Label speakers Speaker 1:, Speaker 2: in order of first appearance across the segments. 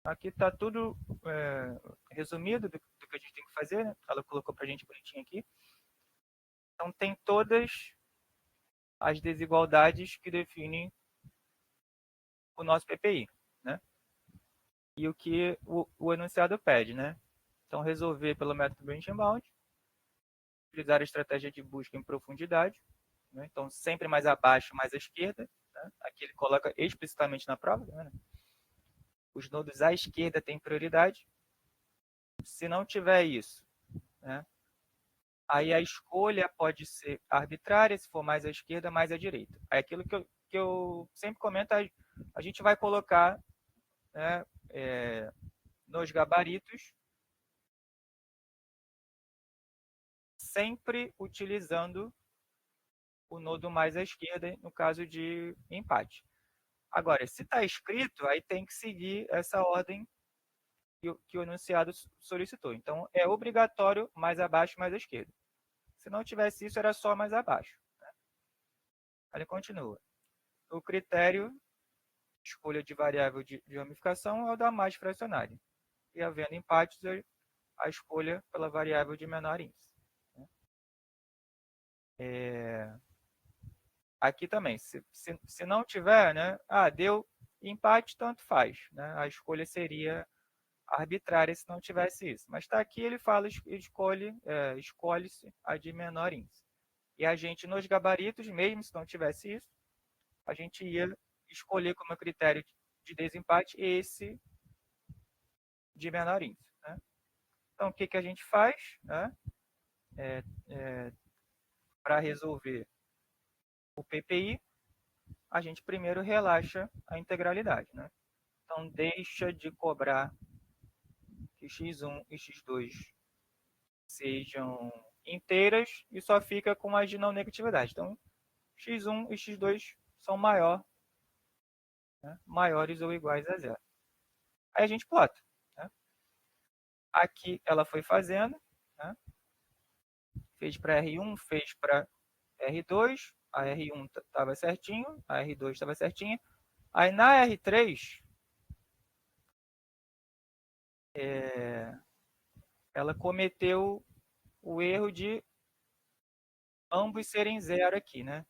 Speaker 1: Aqui está tudo resumido do que a gente tem que fazer, né? Ela colocou para a gente bonitinho aqui. Então, tem todas as desigualdades que definem o nosso PPI, né? E o que o enunciado pede, né? Então, resolver pelo método Branch-Bound, utilizar a estratégia de busca em profundidade, né? Então, sempre mais abaixo, mais à esquerda, né? Aqui ele coloca explicitamente na prova, né? Os nodos à esquerda têm prioridade. Se não tiver isso, né? Aí a escolha pode ser arbitrária, se for mais à esquerda, mais à direita. É aquilo que eu sempre comento, a gente vai colocar, né, nos gabaritos, sempre utilizando o nodo mais à esquerda, no caso de empate. Agora, se está escrito, aí tem que seguir essa ordem que o enunciado solicitou. Então, é obrigatório mais abaixo, mais à esquerda. Se não tivesse isso, era só mais abaixo. Né? Aí ele continua. O critério escolha de variável de ramificação é o da mais fracionária. E havendo empates, a escolha pela variável de menor índice. Aqui também, se não tiver, né? Deu empate, tanto faz. Né? A escolha seria arbitrária se não tivesse isso. Mas está aqui, ele fala, escolhe-se a de menor índice. E a gente, nos gabaritos, mesmo se não tivesse isso, a gente ia escolher como critério de desempate esse de menor índice. Né? Então, o que a gente faz, né? Para resolver o PPI, a gente primeiro relaxa a integralidade. Né? Então, deixa de cobrar que x1 e x2 sejam inteiras e só fica com as de não negatividade. Então, x1 e x2 são maiores ou iguais a zero. Aí a gente plota. Né? Aqui ela foi fazendo, né? Fez para R1, fez para R2, a R1 estava certinho, a R2 estava certinha. Aí na R3, ela cometeu o erro de ambos serem zero aqui, né?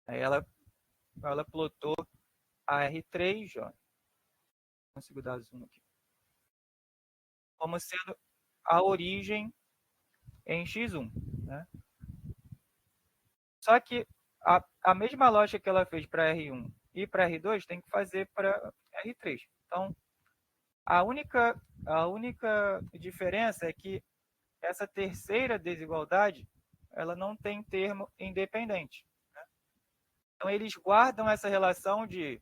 Speaker 1: Aí ela plotou a R3, ó, consigo dar zoom aqui, como sendo a origem em x1. Né? Só que a mesma lógica que ela fez para R1 e para R2 tem que fazer para R3. Então, a única diferença é que essa terceira desigualdade ela não tem termo independente. Né? Então, eles guardam essa relação de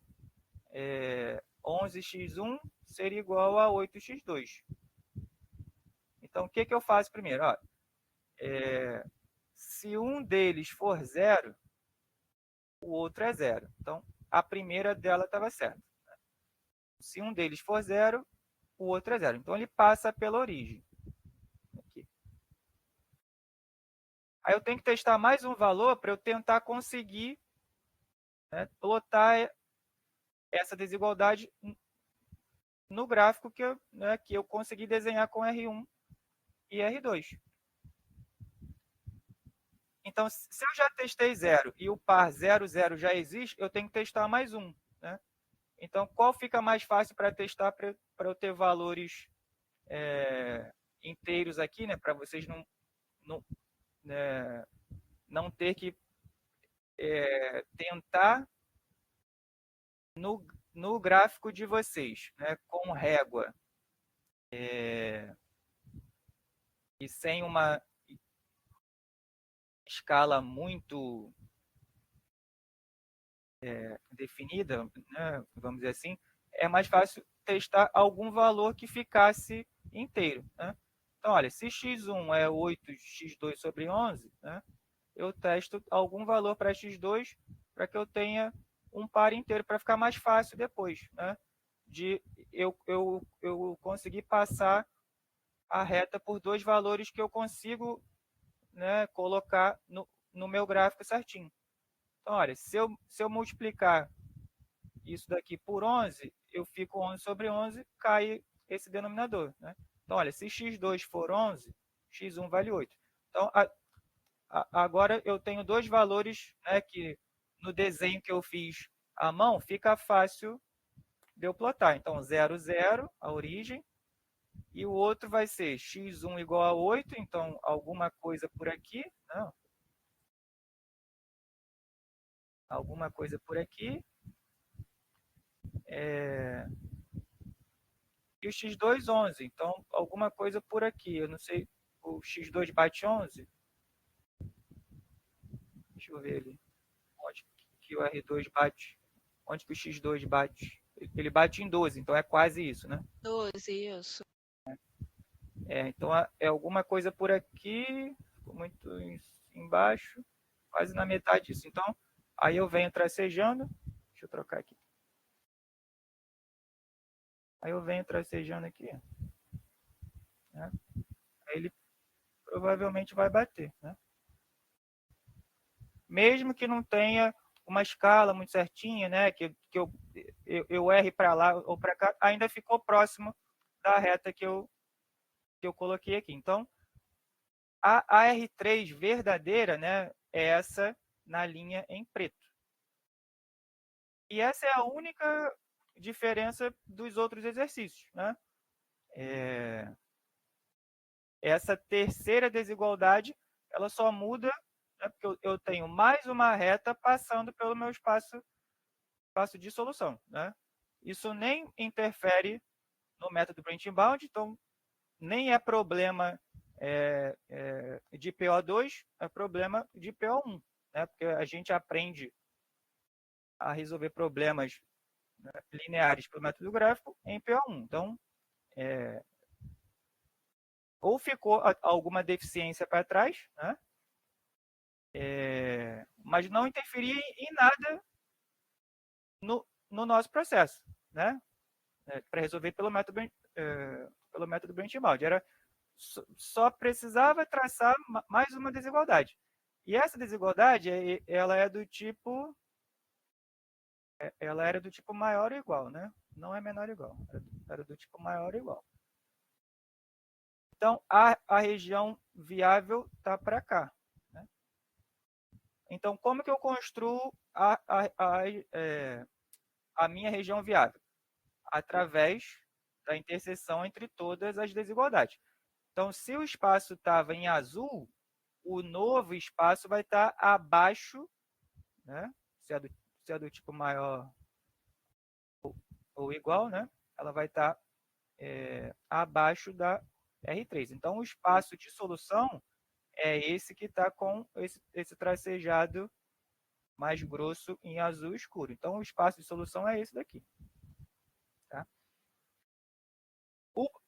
Speaker 1: 11x1 ser igual a 8x2. Então, o que eu faço primeiro? Se um deles for zero, o outro é zero. Então, a primeira dela estava certa. Se um deles for zero, o outro é zero. Então, ele passa pela origem. Aqui. Aí eu tenho que testar mais um valor para eu tentar conseguir, né, plotar essa desigualdade no gráfico que eu consegui desenhar com R1 e R2. Então, se eu já testei zero e o par 0, 0 já existe, eu tenho que testar mais um. Né? Então, qual fica mais fácil para testar para eu ter valores inteiros aqui, né? Para vocês não ter que tentar no gráfico de vocês, né? Com régua e sem uma escala muito definida, né? Vamos dizer assim, é mais fácil testar algum valor que ficasse inteiro. Né? Então, olha, se x1 é 8x2 sobre 11, né? Eu testo algum valor para x2 para que eu tenha um par inteiro, para ficar mais fácil depois, né? De eu conseguir passar a reta por dois valores que eu consigo, né, colocar no meu gráfico certinho. Então, olha, se eu multiplicar isso daqui por 11, eu fico 11 sobre 11, cai esse denominador, né? Então, olha, se x2 for 11, x1 vale 8. Então, agora eu tenho dois valores, né, que no desenho que eu fiz à mão, fica fácil de eu plotar. Então, 0, 0, a origem, e o outro vai ser x1 igual a 8, então alguma coisa por aqui, não, alguma coisa por aqui, e o x2, 11, então alguma coisa por aqui, eu não sei, o x2 bate 11, deixa eu ver ali, onde que o R2 bate, onde que o x2 bate, ele bate em 12, então é quase isso, né?
Speaker 2: 12, isso.
Speaker 1: Então é alguma coisa por aqui, ficou muito embaixo, quase na metade disso. Então, aí eu venho tracejando, deixa eu trocar aqui. Aí eu venho tracejando aqui, né? Aí ele provavelmente vai bater, né? Mesmo que não tenha uma escala muito certinha, né? Que eu erre para lá ou para cá, ainda ficou próximo da reta que eu coloquei aqui. Então, a R3 verdadeira, né, é essa na linha em preto. E essa é a única diferença dos outros exercícios, né? Essa terceira desigualdade, ela só muda, né, porque eu tenho mais uma reta passando pelo meu espaço de solução, né? Isso nem interfere no método branching bound, então nem é problema de PO2, é problema de PO1, né? Porque a gente aprende a resolver problemas, né, lineares pelo método gráfico em PO1. Então, ou ficou alguma deficiência para trás, né? Mas não interferia em nada no nosso processo, né? Para resolver pelo método Branch-Bound. Só precisava traçar mais uma desigualdade. E essa desigualdade, ela é do tipo, ela era do tipo maior ou igual, né? Não é menor ou igual, era do tipo maior ou igual. Então, a região viável está para cá. Né? Então, como que eu construo a minha região viável? Através da interseção entre todas as desigualdades. Então, se o espaço estava em azul, o novo espaço vai estar abaixo, né? Se é do tipo maior ou igual, né? Ela vai estar abaixo da R3. Então, o espaço de solução é esse que está com esse tracejado mais grosso em azul escuro. Então, o espaço de solução é esse daqui. Tá?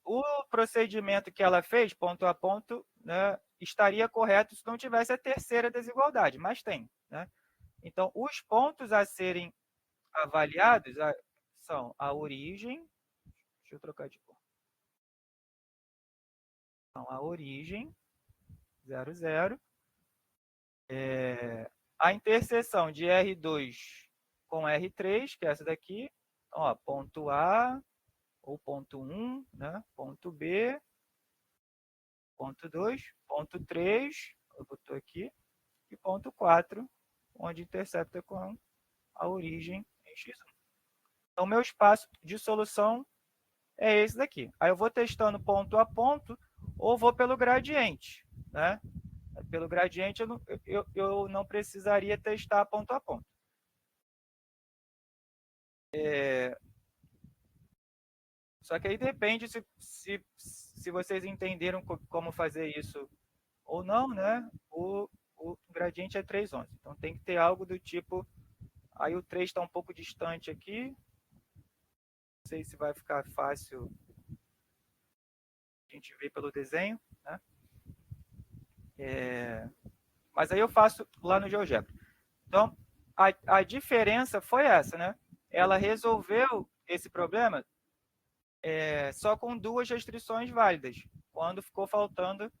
Speaker 1: O procedimento que ela fez, ponto a ponto, né, estaria correto se não tivesse a terceira desigualdade, mas tem. Né? Então, os pontos a serem avaliados são a origem, deixa eu trocar de cor. Então, a origem, 0, 0, a interseção de R2 com R3, que é essa daqui, então, ó, ponto A, ou ponto 1, né? Ponto B, ponto 2, ponto 3, eu botou aqui, e ponto 4, onde intercepta com a origem em x1. Então, meu espaço de solução é esse daqui. Aí eu vou testando ponto a ponto ou vou pelo gradiente. Né? Pelo gradiente eu não precisaria testar ponto a ponto. Só que aí depende se vocês entenderam como fazer isso ou não, né? O gradiente é 3,11. Então tem que ter algo do tipo. Aí o 3 está um pouco distante aqui. Não sei se vai ficar fácil a gente ver pelo desenho, né? Mas aí eu faço lá no GeoGebra. Então, a diferença foi essa, né? Ela resolveu esse problema só com duas restrições válidas, quando ficou faltando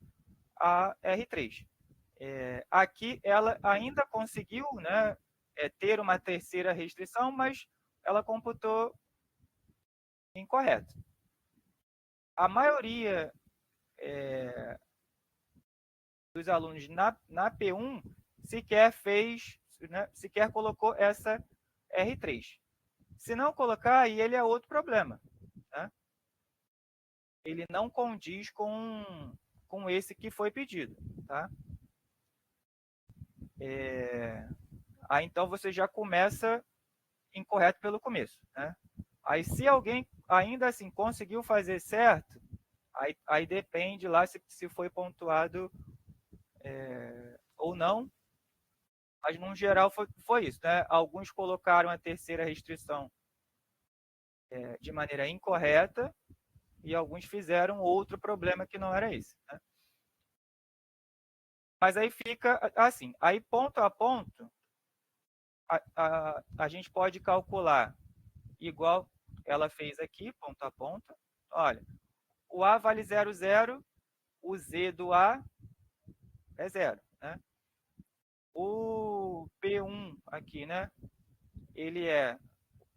Speaker 1: a R3. Aqui ela ainda conseguiu, né, ter uma terceira restrição, mas ela computou incorreto. A maioria dos alunos na P1 sequer fez, né, sequer colocou essa R3. Se não colocar, aí ele é outro problema. Né? Ele não condiz com esse que foi pedido. Tá? Aí então você já começa incorreto pelo começo. Né? Aí se alguém ainda assim conseguiu fazer certo, aí depende lá se foi pontuado ou não, mas no geral foi isso. Né? Alguns colocaram a terceira restrição de maneira incorreta e alguns fizeram outro problema que não era esse. Né? Mas aí fica assim, aí ponto a ponto, a gente pode calcular igual ela fez aqui, ponto a ponto. Olha, o A vale 0, 0, o Z do A é 0. Né? O P1 aqui, né? Ele é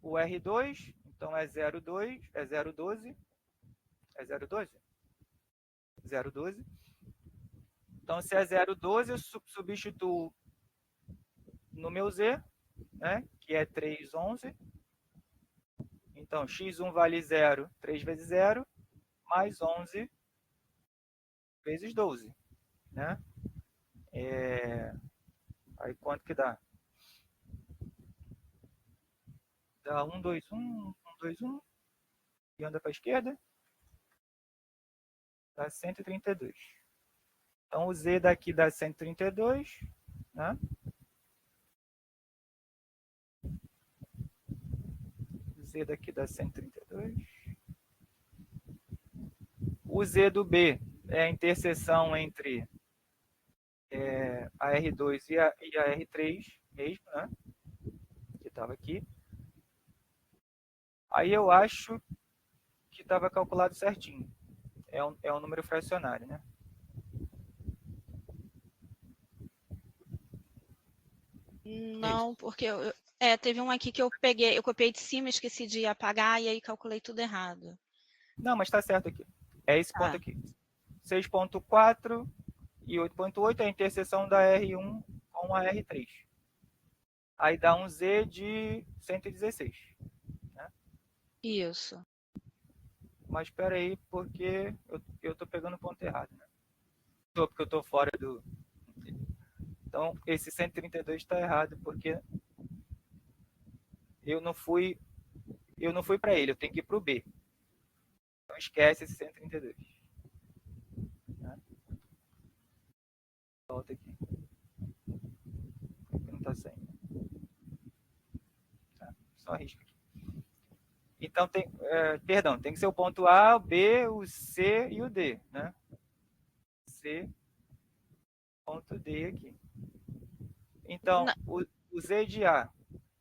Speaker 1: o R2, então é 0,2, é 0,12, é 0,12? 0,12. Então, se é 0,12, eu substituo no meu Z, né, que é 3,11. Então, x1 vale 0, 3 vezes 0, mais 11 vezes 12. Né? Aí, quanto que dá? Dá 1, 2, 1, 1, 2, 1, e anda para a esquerda, dá 132. Então, o Z daqui dá 132, né? O Z daqui dá 132. O Z do B é a interseção entre a R2 e a R3 mesmo, né? Que estava aqui. Aí eu acho que estava calculado certinho. É um número fracionário, né?
Speaker 2: Não, porque teve um aqui que eu peguei, eu copiei de cima, esqueci de apagar e aí calculei tudo errado.
Speaker 1: Não, mas está certo aqui. É esse ponto aqui. 6.4 e 8.8 é a interseção da R1 com a R3. Aí dá um Z de 116. Né?
Speaker 2: Isso.
Speaker 1: Mas espera aí, porque eu estou pegando o ponto errado. Né? Porque eu estou fora do... Então, esse 132 está errado, porque eu não fui para ele, eu tenho que ir para o B. Então, esquece esse 132. Né? Volta aqui. Não está saindo. Tá? Só risca aqui. Então, tem que ser o ponto A, o B, o C e o D. Né? C, ponto D aqui. Então, o Z de A.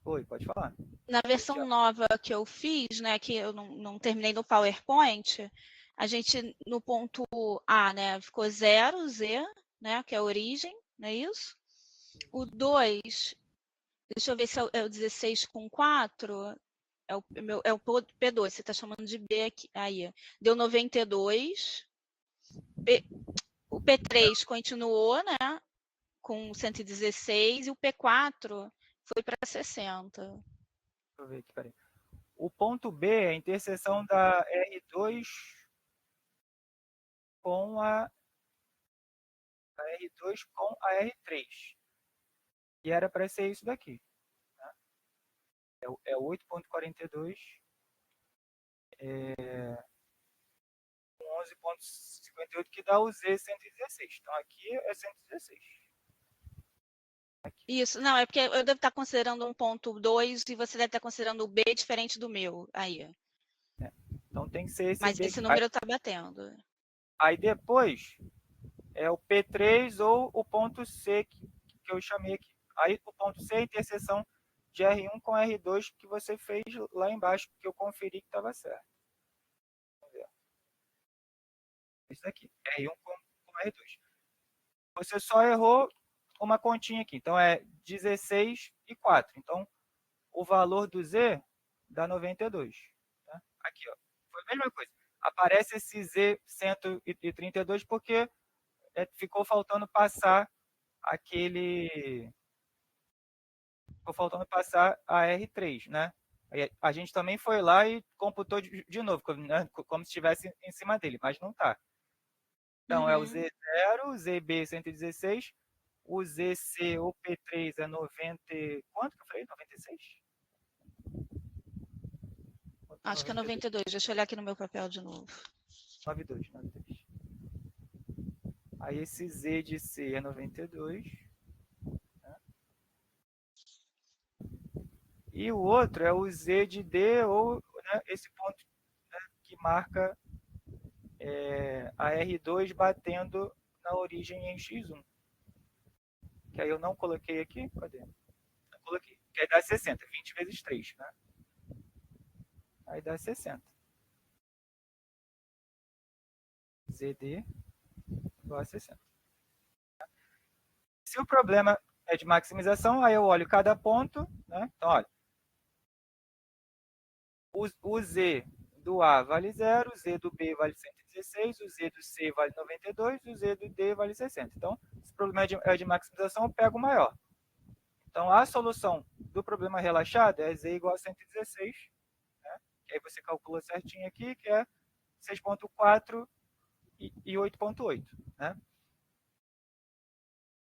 Speaker 1: Oi, pode falar.
Speaker 2: Na versão nova que eu fiz, né, que eu não terminei no PowerPoint, a gente, no ponto A, né, ficou 0, Z, né, que é a origem, não é isso? O 2, deixa eu ver se é o 16 com 4, é o P2, você está chamando de B aqui, aí, deu 92, o P3 continuou, né, com 116, e o P4 foi para 60.
Speaker 1: Deixa eu ver aqui, peraí. O ponto B é a interseção da R2 com a R2 com a R3. E era para ser isso daqui. Né? É 8.42 com 11.58, que dá o Z 116. Então, aqui é 116. Aqui.
Speaker 2: Isso, não, é porque eu devo estar considerando um ponto 2 e você deve estar considerando o B diferente do meu. Aí.
Speaker 1: Então, tem que ser esse
Speaker 2: Mas
Speaker 1: B
Speaker 2: esse
Speaker 1: aqui.
Speaker 2: número está batendo.
Speaker 1: Aí, depois, é o P3 ou o ponto C que eu chamei aqui. Aí, o ponto C é a interseção de R1 com R2 que você fez lá embaixo, que eu conferi que estava certo. Vamos ver. Isso aqui, R1 com R2. Você só errou uma continha aqui. Então, é 16 e 4. Então, o valor do Z dá 92. Tá? Aqui, ó, foi a mesma coisa. Aparece esse Z132 porque ficou faltando passar aquele... Ficou faltando passar a R3, né? A gente também foi lá e computou de novo, né? Como se estivesse em cima dele, mas não está. Então, é o Z0, o ZB116, o ZC, o P3 é 90... Quanto que eu falei? 96?
Speaker 2: Acho que é 92. Deixa eu olhar aqui no meu papel de novo.
Speaker 1: 92, 92. Aí esse Z de C é 92. Né? E o outro é o Z de D, ou né, esse ponto, né, que marca a R2 batendo na origem em X1. Que aí eu não coloquei aqui. Cadê? Eu coloquei. Que aí dá 60. 20 vezes 3. Né? Aí dá 60. ZD igual a 60. Se o problema é de maximização, aí eu olho cada ponto. Né? Então, olha. O Z do A vale 0, o Z do B vale 116, o Z do C vale 92 e o Z do D vale 60. Então, se o problema é de maximização, eu pego o maior. Então, a solução do problema relaxado é Z igual a 116, né? Que aí você calcula certinho aqui, que é 6,4 e 8,8. Né?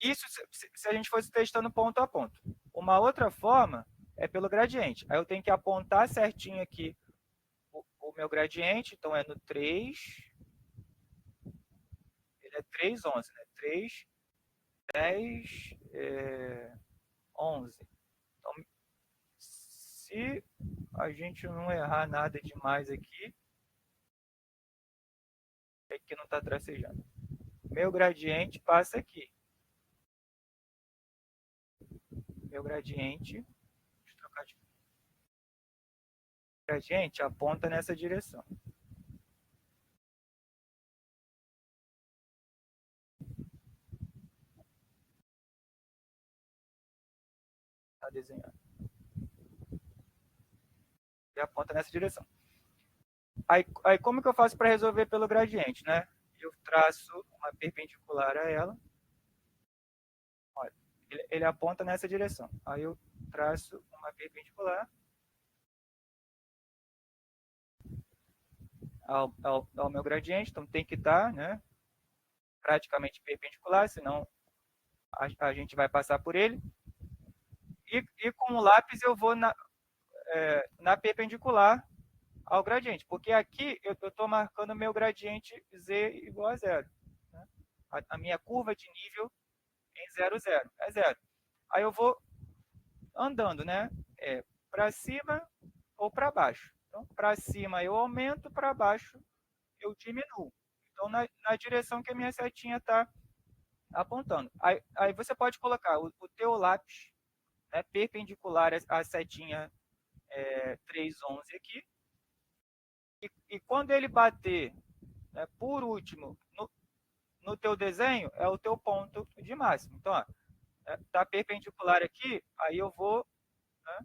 Speaker 1: Isso se a gente fosse testando ponto a ponto. Uma outra forma é pelo gradiente. Aí eu tenho que apontar certinho aqui o meu gradiente, então é no 3, ele é 3,11, né? 3, 10, 11. Então, se a gente não errar nada demais aqui, é que não está tracejando. Meu gradiente passa aqui. Meu gradiente, deixa eu trocar de... gradiente aponta nessa direção. Está desenhando. E aponta nessa direção. Aí como que eu faço para resolver pelo gradiente, né? Eu traço uma perpendicular a ela. Olha, ele aponta nessa direção. Aí eu traço uma perpendicular ao meu gradiente, então tem que estar, né, praticamente perpendicular, senão a gente vai passar por ele. E com o lápis eu vou na perpendicular ao gradiente, porque aqui eu estou marcando meu gradiente Z igual a 0. Né? A minha curva de nível em 0, 0. É 0. Aí eu vou andando, né? Para cima ou para baixo. Então, para cima eu aumento, para baixo eu diminuo. Então, na direção que a minha setinha está apontando. Aí você pode colocar o teu lápis, né, perpendicular à setinha 3,11 aqui. E quando ele bater, né, por último, no teu desenho, é o teu ponto de máximo. Então, está perpendicular aqui, aí eu vou, né,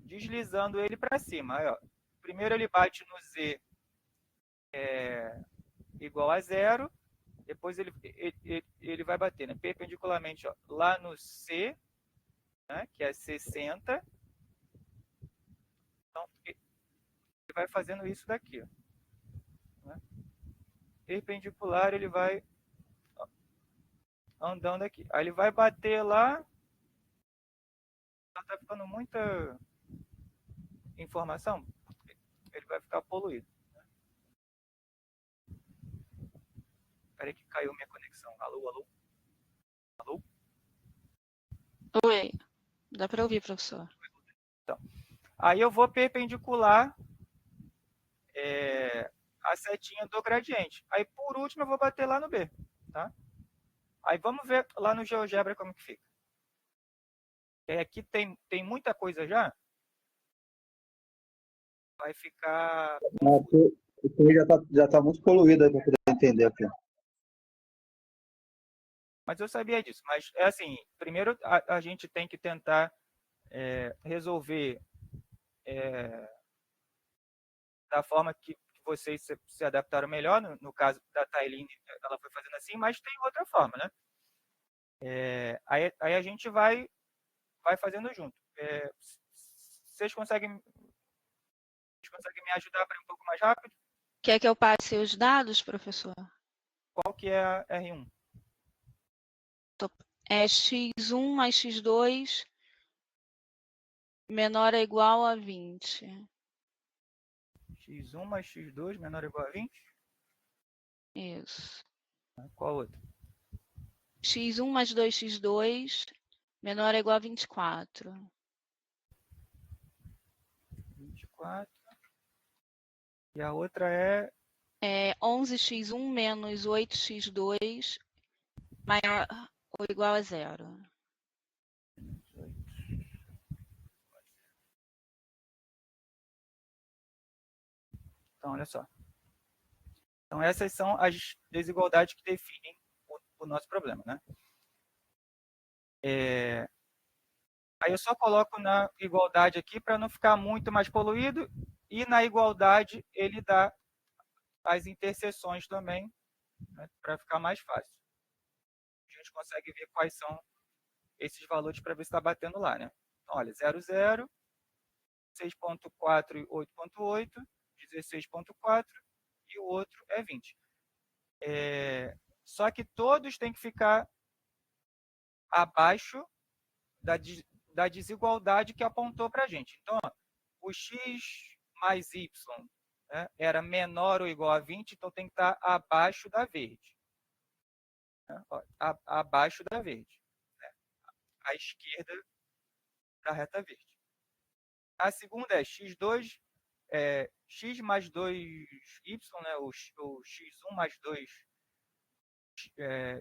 Speaker 1: deslizando ele para cima. Aí, ó, primeiro ele bate no Z igual a 0, depois ele vai bater, né, perpendicularmente, ó, lá no C, né, que é 60. Então, ele vai fazendo isso daqui. Ó, né? Perpendicular, ele vai andando aqui. Aí ele vai bater lá. Tá ficando muita informação, ele vai ficar poluído. Espera aí que caiu minha conexão. Alô, alô? Alô?
Speaker 2: Oi, dá para ouvir, professor.
Speaker 1: Então, aí eu vou perpendicular a setinha do gradiente. Aí, por último, eu vou bater lá no B. Tá? Aí vamos ver lá no GeoGebra como que fica. Aqui tem muita coisa já. Vai ficar...
Speaker 3: já tá muito poluído aí para poder entender aqui.
Speaker 1: Mas eu sabia disso. Mas é assim, primeiro a gente tem que tentar resolver da forma que vocês se adaptaram melhor. No caso da Tailine, ela foi fazendo assim, mas tem outra forma, né? Aí a gente vai fazendo junto. Vocês conseguem me ajudar para ir um pouco mais rápido?
Speaker 2: Quer que eu passe os dados, professor?
Speaker 1: Qual que é a R1?
Speaker 2: É x1 mais x2 menor ou igual a 20.
Speaker 1: x1 mais x2 menor ou igual a 20?
Speaker 2: Isso.
Speaker 1: Qual outra?
Speaker 2: x1 mais 2x2 menor ou igual a 24.
Speaker 1: 24. E a outra é...
Speaker 2: 11x1 menos 8x2 maior ou igual a 0.
Speaker 1: Então, olha só. Então, essas são as desigualdades que definem o nosso problema, né? Aí eu só coloco na igualdade aqui para não ficar muito mais poluído, e na igualdade ele dá as interseções também, né, para ficar mais fácil. A gente consegue ver quais são esses valores para ver se está batendo lá, né? Então, olha, 0, 0, 6.4 e 8.8, 16.4 e o outro é 20. Só que todos têm que ficar abaixo da desigualdade que apontou para a gente. Então, ó, o x mais y, né, era menor ou igual a 20, então tem que estar abaixo da verde. Né? Ó, abaixo da verde. Né? À esquerda da reta verde. A segunda é x2, x mais 2y, né, o x1 mais 2,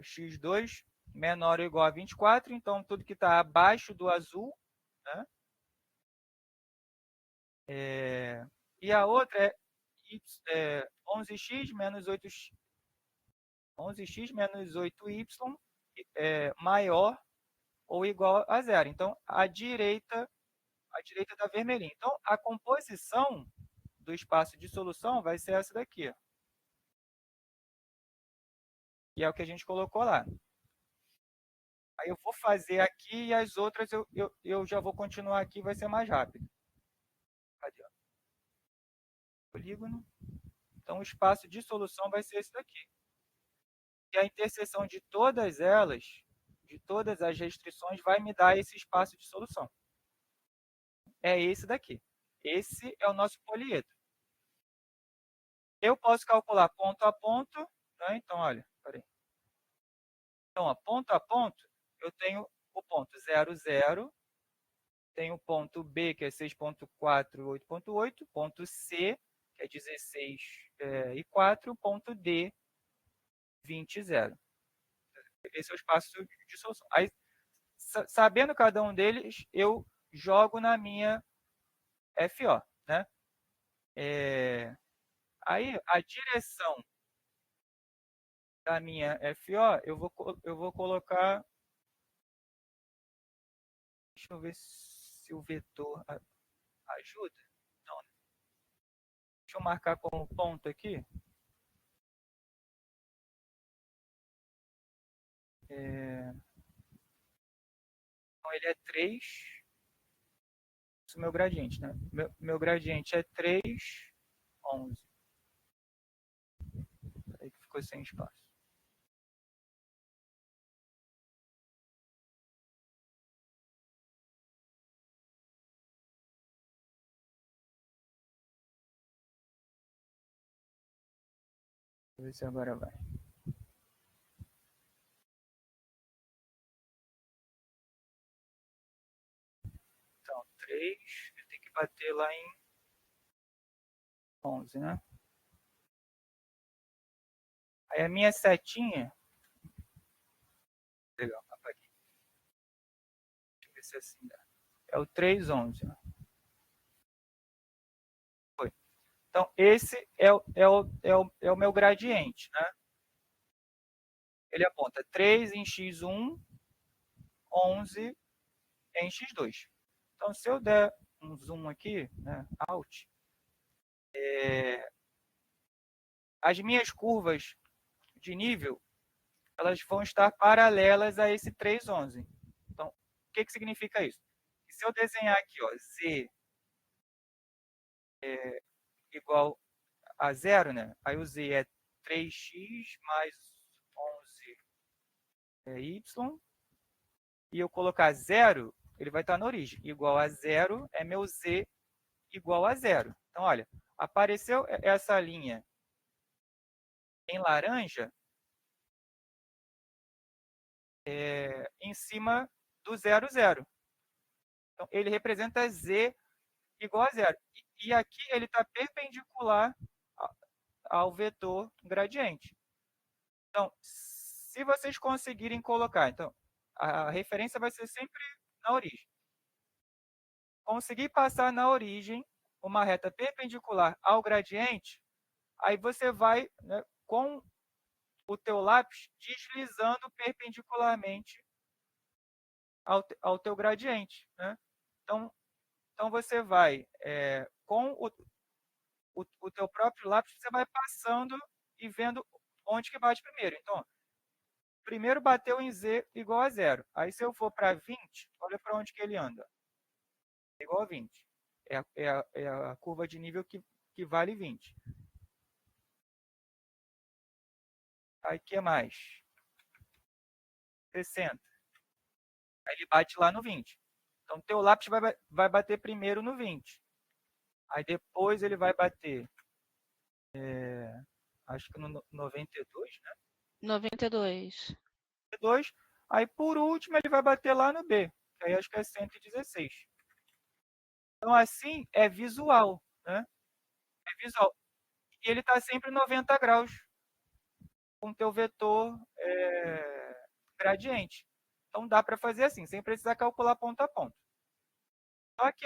Speaker 1: x2 menor ou igual a 24, então tudo que está abaixo do azul, né? E a outra é 11x menos 8x, 11x menos 8y maior ou igual a zero. Então, a direita da vermelhinha. Então, a composição do espaço de solução vai ser essa daqui, ó. Que é o que a gente colocou lá. Aí eu vou fazer aqui e as outras eu já vou continuar aqui, vai ser mais rápido. Cadê? Polígono. Então, o espaço de solução vai ser esse daqui. E a interseção de todas elas, de todas as restrições, vai me dar esse espaço de solução. É esse daqui. Esse é o nosso poliedro. Eu posso calcular ponto a ponto, né? Então, olha, peraí. Então, ó, ponto a ponto, eu tenho o ponto 0, 0, tenho o ponto B, que é 6.4, 8.8, ponto C, que é 16 e 4, ponto D, 20 e 0. Esse é o espaço de solução. Aí, sabendo cada um deles, eu jogo na minha FO, né? Aí, a direção da minha FO, eu vou colocar... Deixa eu ver se o vetor ajuda. Não, né? Deixa eu marcar como ponto aqui. Então, ele é 3. Isso é o meu gradiente, né? Meu gradiente é 3, 11. Aí que ficou sem espaço. Vou ver se agora vai. Então, 3, eu tenho que bater lá em 11, né? Aí a minha setinha... Legal, apaguei. Deixa eu ver se assim dá. É o 3, 11. Né? Foi. Então, esse é o meu gradiente, né? Ele aponta 3 em x1, 11 em x2. Então, se eu der um zoom aqui, né, Alt, as minhas curvas de nível, elas vão estar paralelas a esse 3,11. Então, o que significa isso? Que se eu desenhar aqui, ó, Z igual a 0, né? Aí o Z é 3x mais 11 y. E eu colocar 0, ele vai estar na origem. Igual a 0 é meu Z igual a 0. Então, olha, apareceu essa linha em laranja em cima do 0, 0. Então, ele representa Z igual a 0. E aqui ele está perpendicular ao vetor gradiente. Então, se vocês conseguirem colocar, então, a referência vai ser sempre na origem. Conseguir passar na origem uma reta perpendicular ao gradiente, aí você vai, né, com o teu lápis deslizando perpendicularmente ao teu gradiente, né? Então você vai, com o teu próprio lápis, você vai passando e vendo onde que bate primeiro. Então, primeiro bateu em Z igual a 0. Aí se eu for para 20, olha para onde que ele anda. Igual a 20. É a curva de nível que vale 20. Aí o que mais? 60. Aí ele bate lá no 20. Então, teu lápis vai bater primeiro no 20. Aí depois ele vai bater, acho que no 92, né?
Speaker 2: 92.
Speaker 1: 92. Aí por último ele vai bater lá no B, que aí acho que é 116. Então assim é visual, né? É visual. E ele está sempre 90 graus com o teu vetor gradiente. Então dá para fazer assim, sem precisar calcular ponto a ponto. Só que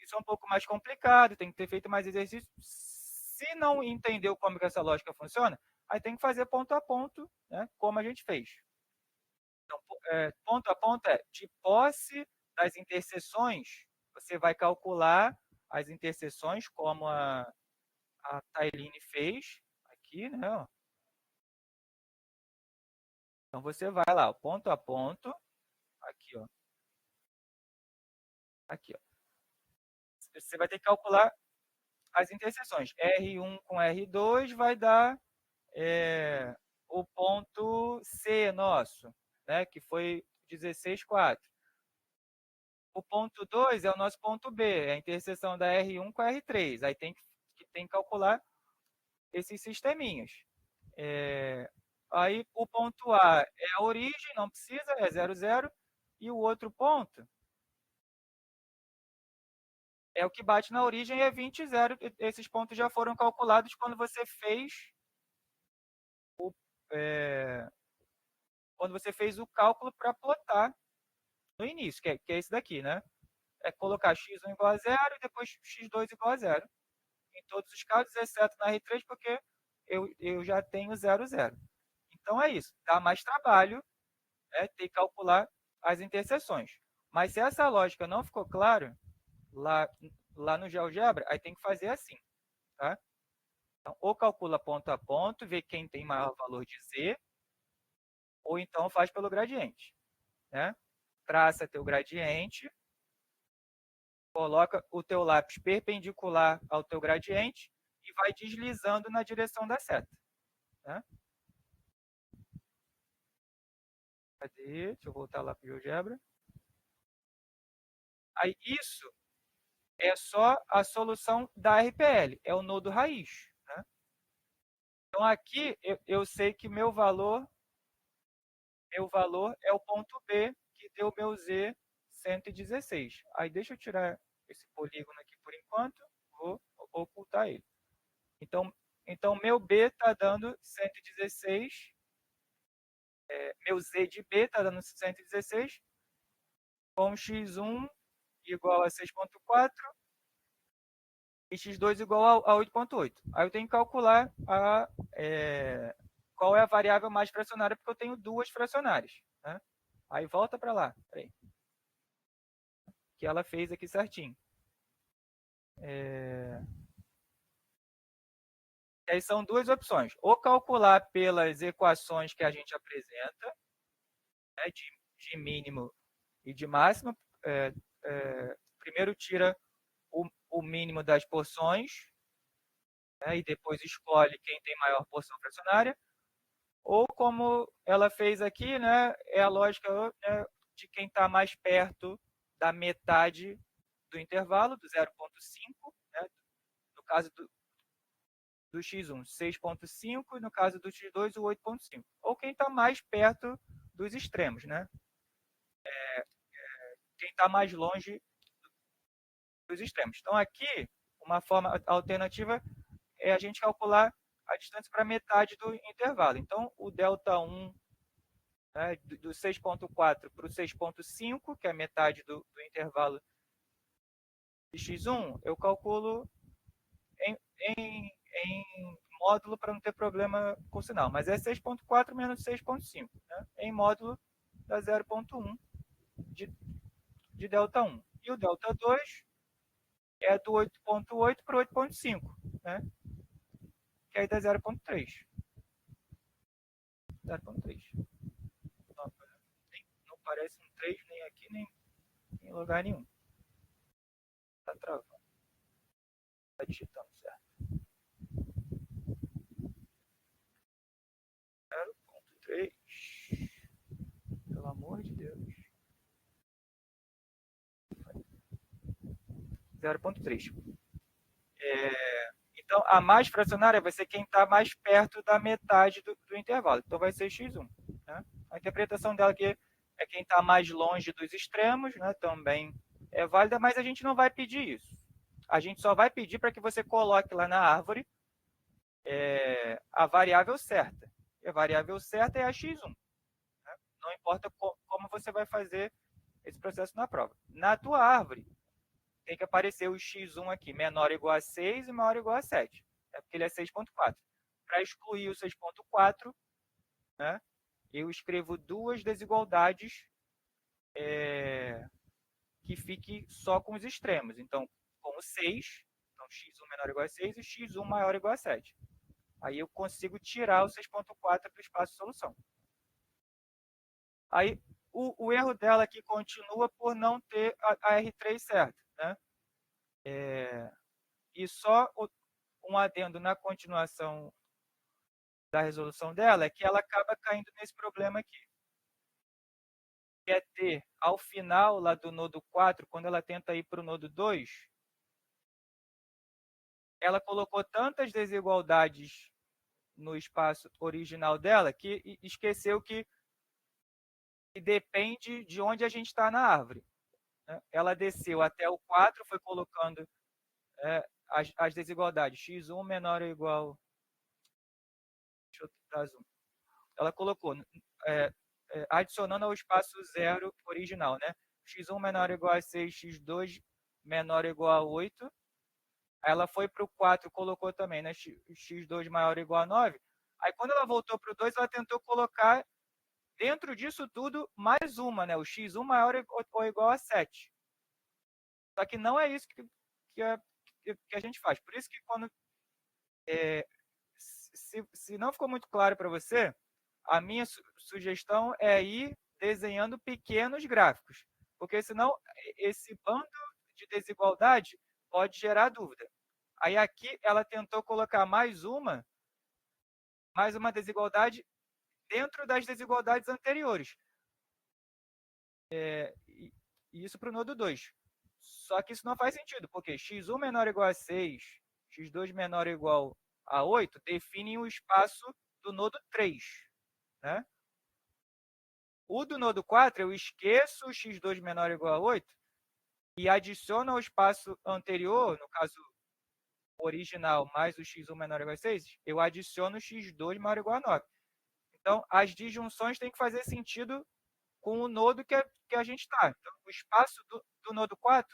Speaker 1: isso é um pouco mais complicado, tem que ter feito mais exercícios. Se não entendeu como que essa lógica funciona, aí tem que fazer ponto a ponto, né, como a gente fez. Então, ponto a ponto é de posse das interseções, você vai calcular as interseções como a Tailine fez aqui, né? Então você vai lá, ponto a ponto, aqui, ó. Aqui, ó. Você vai ter que calcular as interseções. R1 com R2 vai dar o ponto C nosso, né, que foi 16,4. O ponto 2 é o nosso ponto B, é a interseção da R1 com a R3. Aí tem que calcular esses sisteminhas. Aí o ponto A é a origem, não precisa, é 0, 0. E o outro ponto é o que bate na origem, é 20, 0. Esses pontos já foram calculados quando você fez o cálculo para plotar no início, que é esse daqui, né? É colocar x1 igual a 0 e depois x2 igual a 0. Em todos os casos, exceto na R3, porque eu já tenho 0, 0. Então é isso. Dá mais trabalho, né, ter que calcular as interseções. Mas se essa lógica não ficou clara, lá no GeoGebra, aí tem que fazer assim. Tá? Então, ou calcula ponto a ponto, vê quem tem maior valor de Z, ou então faz pelo gradiente. Né? Traça teu gradiente, coloca o teu lápis perpendicular ao teu gradiente e vai deslizando na direção da seta. Né? Cadê? Deixa eu voltar lá para o GeoGebra. Aí isso é só a solução da RPL, é o nodo raiz. Né? Então aqui eu sei que meu valor é o ponto B, que deu meu Z 116. Aí deixa eu tirar esse polígono aqui por enquanto, vou ocultar ele. Então meu B está dando 116, meu Z de B está dando 116, com x1 igual a 6,4 e x2 igual a 8,8. Aí eu tenho que calcular qual é a variável mais fracionária, porque eu tenho duas fracionárias. Né? Aí volta para lá. Peraí. que ela fez aqui certinho. Aí são duas opções. Ou calcular pelas equações que a gente apresenta, né, de mínimo e de máximo. Primeiro tira o mínimo das porções, né, e depois escolhe quem tem maior porção fracionária. Ou como ela fez aqui, né, é a lógica, né, de quem está mais perto da metade do intervalo, do 0,5, né, no caso do x1, 6,5, e no caso do x2, o 8,5. Ou quem está mais perto dos extremos, né? Quem está mais longe dos extremos. Então, aqui, uma forma alternativa é a gente calcular a distância para metade do intervalo. Então, o delta1, né, do 6,4 para o 6,5, que é a metade do intervalo de x1, eu calculo em módulo para não ter problema com o sinal. Mas é 6,4 menos 6,5, né, em módulo da 0,1 de delta1. E o delta2 é do 8,8 para o 8,5, né, que aí dá 0,3. 0,3. Não parece um 3 nem aqui, nem em lugar nenhum. Está travando. Está digitando, certo? 0,3. Pelo amor de Deus. 0,3. Então, a mais fracionária vai ser quem está mais perto da metade do intervalo. Então, vai ser x1. Né? A interpretação dela aqui é quem está mais longe dos extremos, né? Também é válida, mas a gente não vai pedir isso. A gente só vai pedir para que você coloque lá na árvore a variável certa. E a variável certa é a x1. Né? Não importa como você vai fazer esse processo na prova. Na tua árvore, tem que aparecer o x1 aqui, menor ou igual a 6 e maior ou igual a 7. Porque ele é 6,4. Para excluir o 6,4, né, eu escrevo duas desigualdades que fiquem só com os extremos. Então, com o 6, então x1 menor ou igual a 6 e x1 maior ou igual a 7. Aí eu consigo tirar o 6,4 do espaço de solução. Aí, o erro dela aqui continua por não ter a R3 certa, né? E só um adendo na continuação da resolução dela é que ela acaba caindo nesse problema aqui. Que é ter, ao final lá do nodo 4, quando ela tenta ir para o nodo 2, ela colocou tantas desigualdades no espaço original dela que esqueceu que depende de onde a gente está na árvore. Né? Ela desceu até o 4, foi colocando as desigualdades x1 menor ou igual... Deixa eu dar zoom. Ela colocou, adicionando ao espaço 0 original, né? x1 menor ou igual a 6, x2 menor ou igual a 8. Ela foi para o 4, colocou também, né? x2 maior ou igual a 9. Aí, quando ela voltou para o 2, ela tentou colocar dentro disso tudo mais uma, né? O x1 maior ou igual a 7. Só que não é isso que a gente faz. Por isso que quando... se não ficou muito claro para você, a minha sugestão é ir desenhando pequenos gráficos. Porque senão esse bando de desigualdade pode gerar dúvida. Aí aqui ela tentou colocar mais uma desigualdade dentro das desigualdades anteriores. E isso para o nodo 2. Só que isso não faz sentido, porque x1 menor ou igual a 6, x2 menor ou igual a 8 definem o espaço do nodo 3. Né? O do nodo 4, eu esqueço o x2 menor ou igual a 8 e adiciono ao espaço anterior, no caso original, mais o x1 menor ou igual a 6, eu adiciono o x2 maior ou igual a 9. Então, as disjunções têm que fazer sentido com o nodo que a gente está. Então, o espaço do nodo 4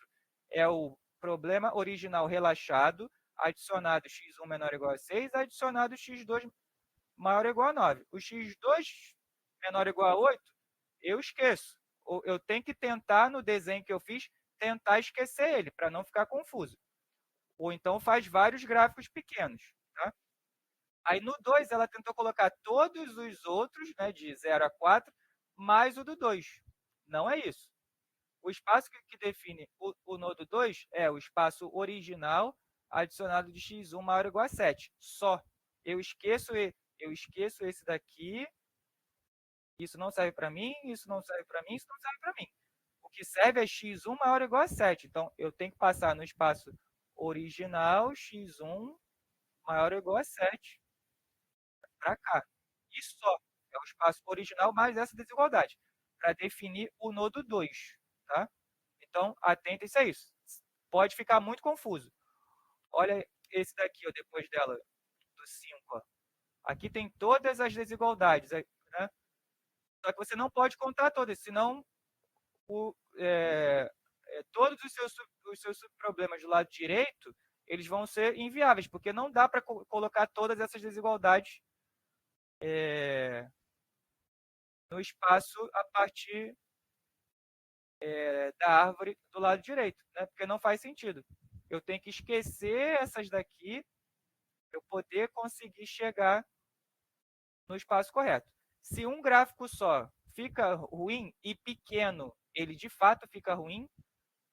Speaker 1: é o problema original relaxado, adicionado x1 menor ou igual a 6, adicionado x2 maior ou igual a 9. O x2 menor ou igual a 8, eu esqueço. Eu tenho que tentar, no desenho que eu fiz, tentar esquecer ele, para não ficar confuso. Ou então faz vários gráficos pequenos. Tá? Aí no 2, ela tentou colocar todos os outros, né, de 0 a 4, mais o do 2. Não é isso. O espaço que define o nodo 2 é o espaço original adicionado de x1 maior ou igual a 7. Só. Eu esqueço esse daqui. Isso não serve para mim, isso não serve para mim, isso não serve para mim. O que serve é x1 maior ou igual a 7. Então, eu tenho que passar no espaço original, x1 maior ou igual a 7 para cá. Isso só é o espaço original mais essa desigualdade, para definir o nodo 2. Tá? Então, atentem-se a isso. Pode ficar muito confuso. Olha esse daqui, ó, depois dela, do 5. Ó. Aqui tem todas as desigualdades. Né? Só que você não pode contar todas, senão todos os seus subproblemas do lado direito eles vão ser inviáveis, porque não dá para colocar todas essas desigualdades no espaço a partir da árvore do lado direito, né? Porque não faz sentido. Eu tenho que esquecer essas daqui para eu poder conseguir chegar no espaço correto. Se um gráfico só fica ruim e pequeno, ele de fato fica ruim,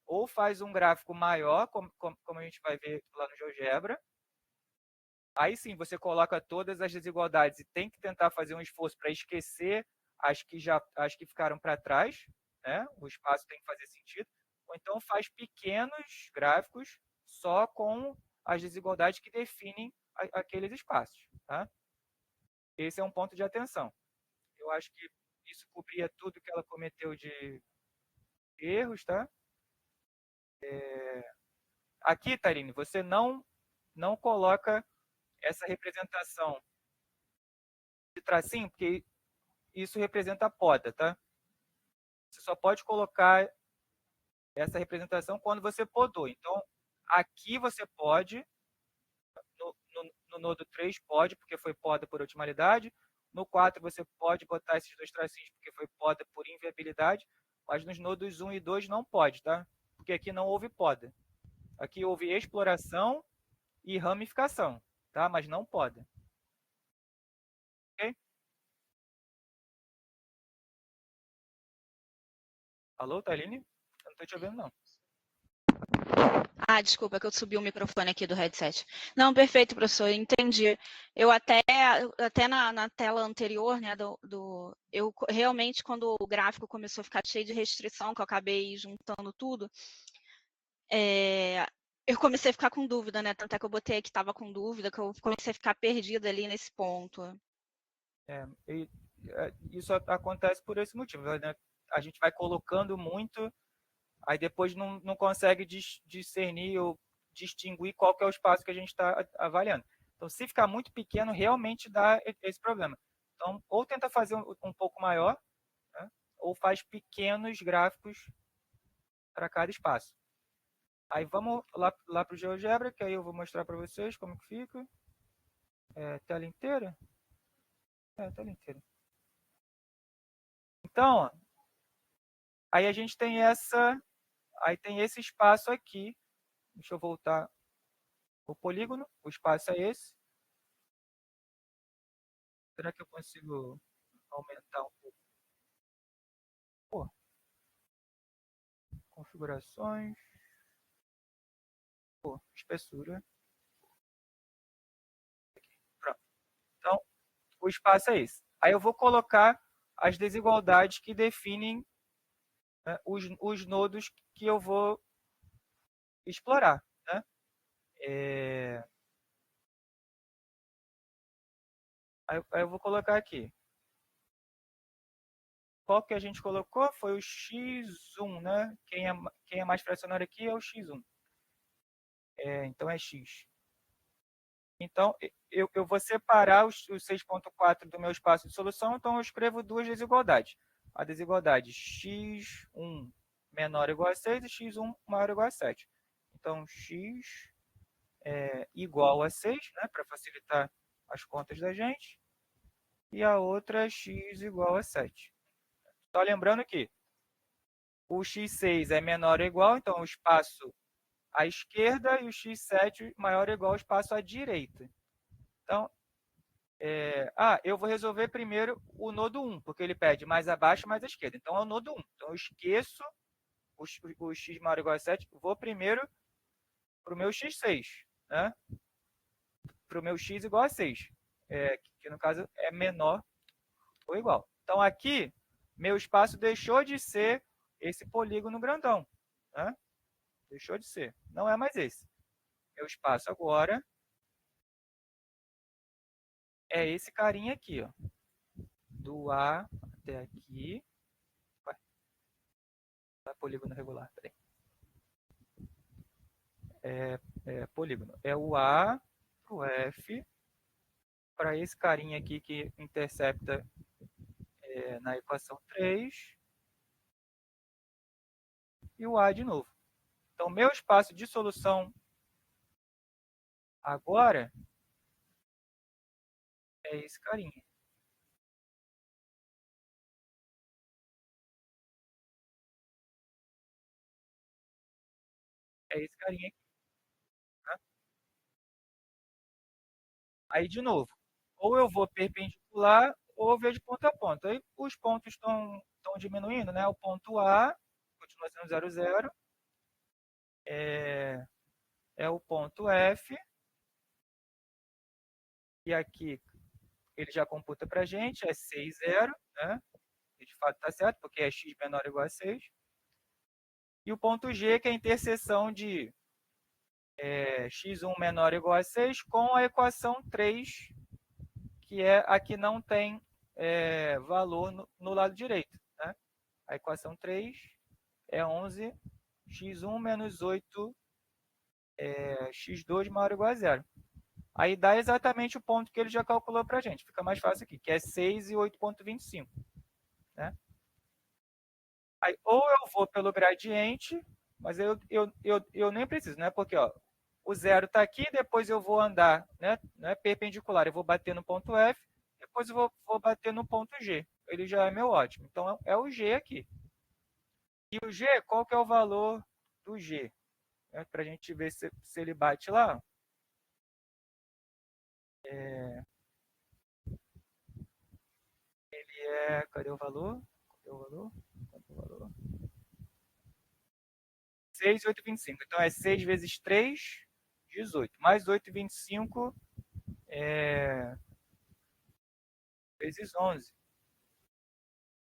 Speaker 1: ou faz um gráfico maior, como a gente vai ver lá no GeoGebra. Aí sim, você coloca todas as desigualdades e tem que tentar fazer um esforço para esquecer as que ficaram para trás, né? O espaço tem que fazer sentido. Ou então faz pequenos gráficos só com as desigualdades que definem aqueles espaços. Tá? Esse é um ponto de atenção. Eu acho que isso cobria tudo que ela cometeu de erros, tá? Aqui, Tarine, você não coloca essa representação de tracinho, porque isso representa a poda, tá? Você só pode colocar essa representação quando você podou. Então, aqui você pode, no nodo 3 pode, porque foi poda por otimalidade. No 4 você pode botar esses dois tracinhos, porque foi poda por inviabilidade. Mas nos nodos 1 e 2 não pode, tá? Porque aqui não houve poda. Aqui houve exploração e ramificação, tá? Mas não poda. Ok? Alô, Thaline? Eu não estou te ouvindo, não.
Speaker 2: Ah, desculpa, que eu subi o microfone aqui do headset. Não, perfeito, professor, entendi. Eu até na tela anterior, né, eu realmente, quando o gráfico começou a ficar cheio de restrição, que eu acabei juntando tudo, eu comecei a ficar com dúvida, né? Tanto é que eu botei que estava com dúvida, que eu comecei a ficar perdida ali nesse ponto.
Speaker 1: Isso acontece por esse motivo, né? A gente vai colocando muito, aí depois não consegue discernir ou distinguir qual que é o espaço que a gente está avaliando. Então, se ficar muito pequeno, realmente dá esse problema. Então, ou tenta fazer um pouco maior, né? Ou faz pequenos gráficos para cada espaço. Aí vamos lá para o GeoGebra, que aí eu vou mostrar para vocês como que fica. Tela inteira? Tela inteira. Então, ó, aí a gente tem esse espaço aqui. Deixa eu voltar o polígono. O espaço é esse. Será que eu consigo aumentar um pouco? Pô. Configurações. Pô, espessura. Pronto. Então, o espaço é esse. Aí eu vou colocar as desigualdades que definem, né, os nodos que eu vou explorar. Né? Aí eu vou colocar aqui. Qual que a gente colocou? Foi o x1, né? Quem é mais fracionário aqui é o x1. Então é x. Então, eu vou separar os 6.4 do meu espaço de solução, então eu escrevo duas desigualdades. A desigualdade x1 menor ou igual a 6 e x1 maior ou igual a 7. Então, x é igual a 6, né, para facilitar as contas da gente, e a outra x igual a 7. Só lembrando que o x6 é menor ou igual, então o espaço à esquerda, e o x7 maior ou igual ao espaço à direita. Então, eu vou resolver primeiro o nodo 1, porque ele pede mais abaixo, mais à esquerda. Então, é o nodo 1. Então, eu esqueço o x maior ou igual a 7, vou primeiro para o meu x6, né? Para o meu x igual a 6, que no caso é menor ou igual. Então, aqui, meu espaço deixou de ser esse polígono grandão, né? Deixou de ser. Não é mais esse. Meu espaço agora é esse carinha aqui, ó. Do A até aqui. Vai, polígono regular, peraí. Polígono. É o A pro F para esse carinha aqui que intercepta na equação 3 e o A de novo. Então, meu espaço de solução agora é esse carinha. É esse carinha aqui. Tá? Aí, de novo, ou eu vou perpendicular ou eu vejo ponto a ponto. Aí, os pontos estão diminuindo, né? O ponto A continua sendo 0, 0. É o ponto F. E aqui ele já computa para a gente, é 6, 0, né? E de fato está certo, porque é x menor ou igual a 6. E o ponto G, que é a interseção de x1 menor ou igual a 6 com a equação 3, que é a que não tem valor no lado direito. Né? A equação 3 é 11 x1 menos 8 x2 maior ou igual a 0. Aí dá exatamente o ponto que ele já calculou para a gente. Fica mais fácil aqui, que é 6 e 8,25. Né? Aí, ou eu vou pelo gradiente, mas eu nem preciso, né? Porque ó, o zero está aqui, depois eu vou andar, né? Não é perpendicular, eu vou bater no ponto F, depois eu vou bater no ponto G. Ele já é meu ótimo. Então, é o G aqui. E o G, qual que é o valor do G? Para a gente ver se ele bate lá. Ele é... Cadê o valor? Cadê o valor? Cadê o valor? 6,825. Então, é 6 vezes 3, 18. Mais 8,25 vezes 11.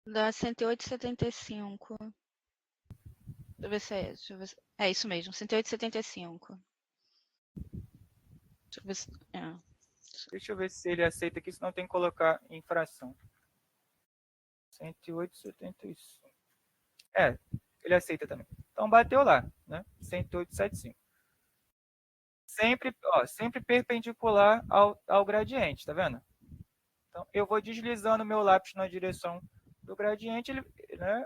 Speaker 2: Dá 108,75. Deixa eu ver se é. Deixa eu ver se... É isso mesmo, 108,75. Deixa eu ver se.
Speaker 1: Deixa eu ver se ele aceita aqui, senão tem que colocar em fração. 108,75. Ele aceita também. Então, bateu lá, né? 108,75. Sempre perpendicular ao gradiente, tá vendo? Então, eu vou deslizando o meu lápis na direção do gradiente, né,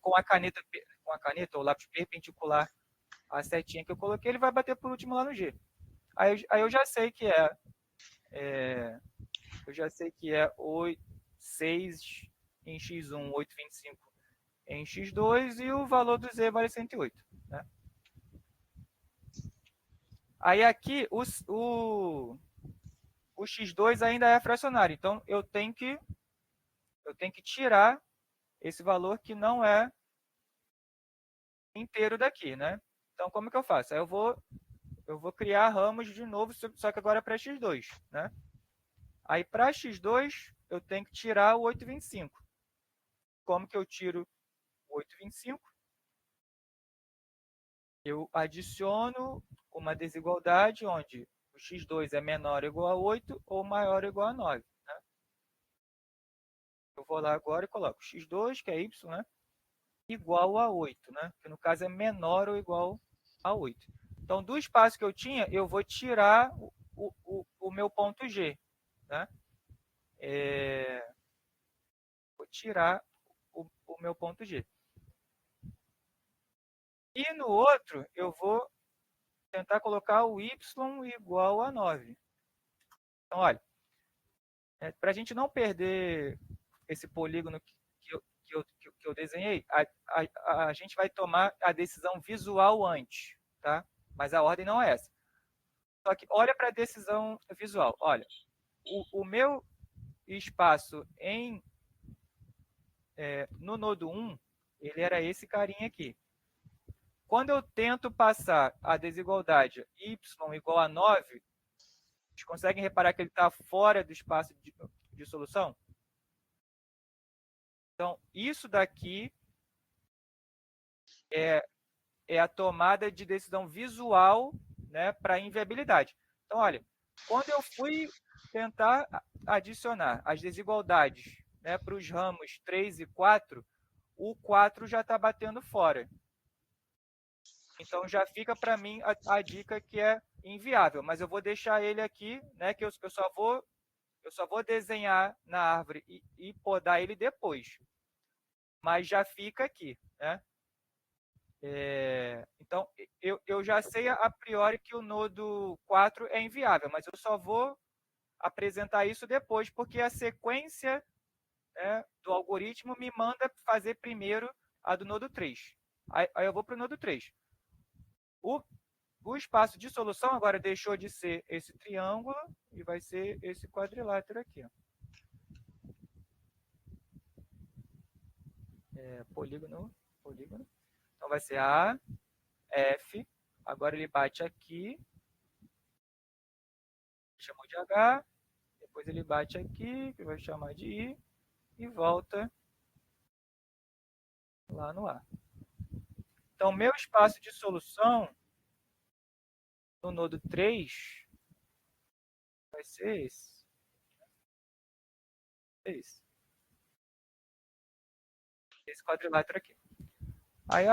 Speaker 1: com a caneta ou lápis perpendicular à setinha que eu coloquei, ele vai bater por último lá no G. Aí eu já sei que é 6 em x1, 8,25 em x2 e o valor do Z vale 108. Né? Aí aqui o x2 ainda é fracionário, então eu tenho que tirar esse valor que não é inteiro daqui, né? Então, como que eu faço? Aí eu vou criar ramos de novo, só que agora para x2, né? Aí, para x2, eu tenho que tirar o 8,25. Como que eu tiro o 8,25? Eu adiciono uma desigualdade onde o x2 é menor ou igual a 8 ou maior ou igual a 9. Né? Eu vou lá agora e coloco x2, que é y, né? Igual a 8, né? Que no caso é menor ou igual a 8. Então, do espaço que eu tinha, eu vou tirar o meu ponto G. Né? Vou tirar o meu ponto G. E no outro, eu vou tentar colocar o y igual a 9. Então, olha, para a gente não perder esse polígono que que eu desenhei, a gente vai tomar a decisão visual antes, tá? Mas a ordem não é essa. Só que olha para a decisão visual. Olha, o meu espaço no nodo 1, ele era esse carinha aqui. Quando eu tento passar a desigualdade y igual a 9, vocês conseguem reparar que ele está fora do espaço de solução? Então, isso daqui é a tomada de decisão visual, né, para inviabilidade. Então, olha, quando eu fui tentar adicionar as desigualdades, né, para os ramos 3 e 4, o 4 já está batendo fora. Então, já fica para mim a dica que é inviável, mas eu vou deixar ele aqui, né, que eu só vou desenhar na árvore e podar ele depois. Mas já fica aqui, né? Então, eu já sei a priori que o nodo 4 é inviável, mas eu só vou apresentar isso depois, porque a sequência, né, do algoritmo me manda fazer primeiro a do nodo 3. Aí eu vou para o nodo 3. O espaço de solução agora deixou de ser esse triângulo e vai ser esse quadrilátero aqui. Ó. Polígono. Então, vai ser A, F. Agora ele bate aqui. Chamou de H. Depois ele bate aqui, que vai chamar de I. E volta lá no A. Então, meu espaço de solução no nodo 3 vai ser esse. Esse quadrilátero aqui. Aí,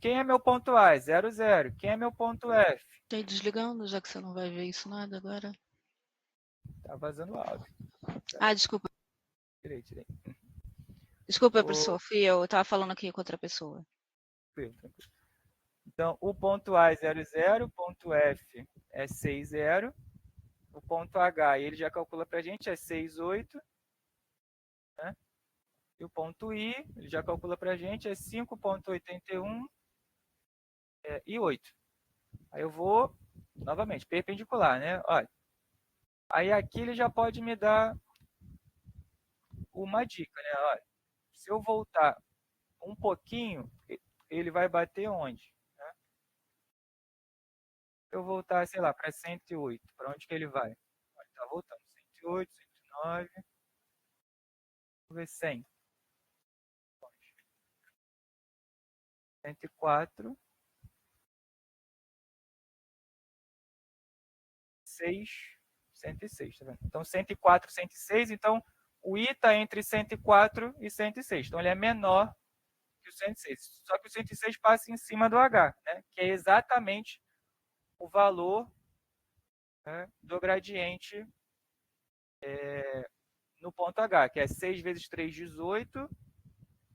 Speaker 1: quem é meu ponto A? 0, 0. Quem é meu ponto F?
Speaker 2: Estou desligando, já que você não vai ver isso nada agora.
Speaker 1: Tá vazando áudio.
Speaker 2: Ah, desculpa.
Speaker 1: Tirei.
Speaker 2: Desculpa, professor. Fui eu estava falando aqui com outra pessoa.
Speaker 1: Tranquilo. Então, o ponto A é 0, 0. O ponto F é 6, 0. O ponto H, ele já calcula para a gente, é 6, 8. Né? E o ponto I, ele já calcula para a gente, é 5,81 e 8. Aí eu vou, novamente, perpendicular, né? Olha. Aí aqui ele já pode me dar uma dica, né? Olha, se eu voltar um pouquinho, ele vai bater onde? Né? Se eu voltar, sei lá, para 108, para onde que ele vai? Ele está voltando, 108, 109, vamos ver 100. 104, 106, tá vendo? Então, 104, 106, então o I está entre 104 e 106, então ele é menor que o 106, só que o 106 passa em cima do H, né? Que é exatamente o valor, né, do gradiente no ponto H, que é 6 vezes 3, 18,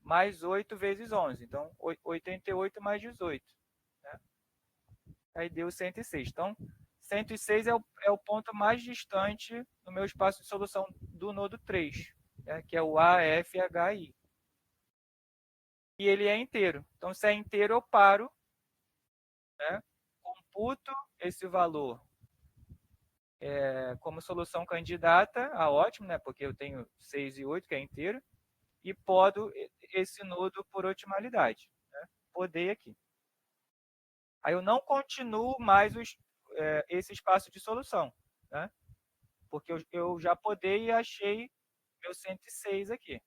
Speaker 1: mais 8 vezes 11, então 88 mais 18, né? Aí deu 106, então 106 é o ponto mais distante no meu espaço de solução do nodo 3, né, que é o AFHI. E ele é inteiro. Então, se é inteiro, eu paro, né, computo esse valor como solução candidata a ótimo, né, porque eu tenho 6 e 8, que é inteiro, e podo esse nodo por otimalidade. Né, podei aqui. Aí eu não continuo mais esse espaço de solução, né? Porque eu já podei e achei meu 106 aqui.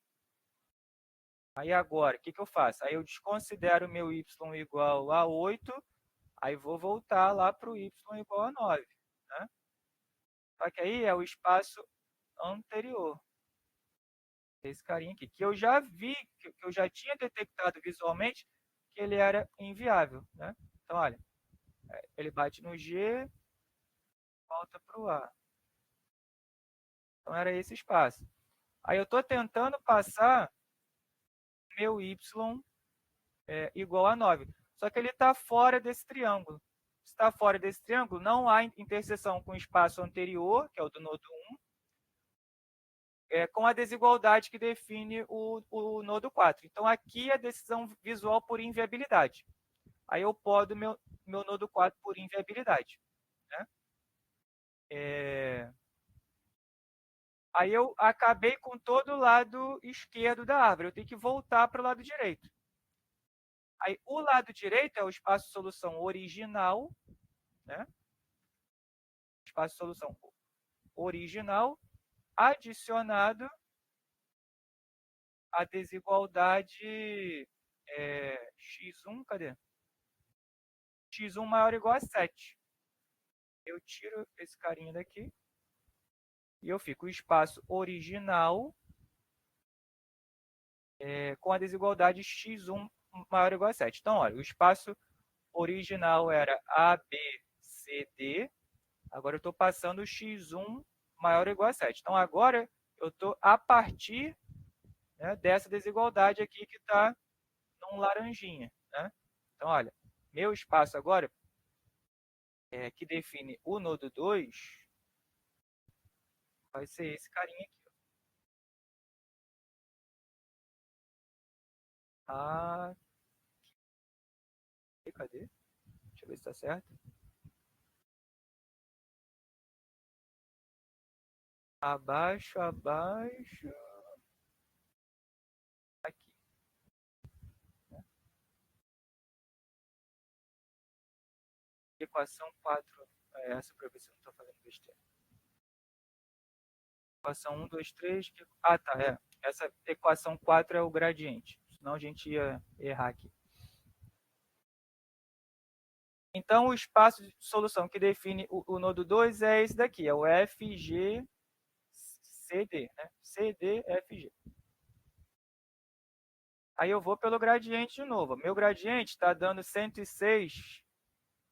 Speaker 1: Aí agora, o que eu faço? Aí eu desconsidero meu y igual a 8, aí vou voltar lá para o y igual a 9. Né? Só que aí é o espaço anterior. Esse carinha aqui, que eu já vi, que eu já tinha detectado visualmente que ele era inviável. Né? Então, olha, ele bate no G, volta para o A. Então, era esse espaço. Aí eu estou tentando passar meu y igual a 9. Só que ele está fora desse triângulo. Se está fora desse triângulo, não há interseção com o espaço anterior, que é o do nodo 1, com a desigualdade que define o nodo 4. Então, aqui é a decisão visual por inviabilidade. Aí eu podo meu nodo 4 por inviabilidade. Né? Aí eu acabei com todo o lado esquerdo da árvore. Eu tenho que voltar para o lado direito. Aí o lado direito é o espaço de solução original, né? Espaço de solução original adicionado à desigualdade x1, cadê? x1 maior ou igual a 7. Eu tiro esse carinha daqui e eu fico o espaço original com a desigualdade x1 maior ou igual a 7. Então, olha, o espaço original era A, B, C, D. Agora eu estou passando o x1 maior ou igual a 7. Então, agora eu estou a partir, né, dessa desigualdade aqui que está num laranjinha. Né? Então, olha, meu espaço agora, que define o nodo 2, vai ser esse carinha aqui. Ah, cadê? Deixa eu ver se está certo. Abaixo, abaixo. Aqui. Né? Equação 4 é essa, para ver se eu não estou fazendo besteira. Equação 1, 2, 3. Ah, tá. Essa equação 4 é o gradiente. Senão a gente ia errar aqui. Então, o espaço de solução que define o nodo 2 é esse daqui. É o FGCD. Né? CD, FG. Aí eu vou pelo gradiente de novo. Meu gradiente está dando 106.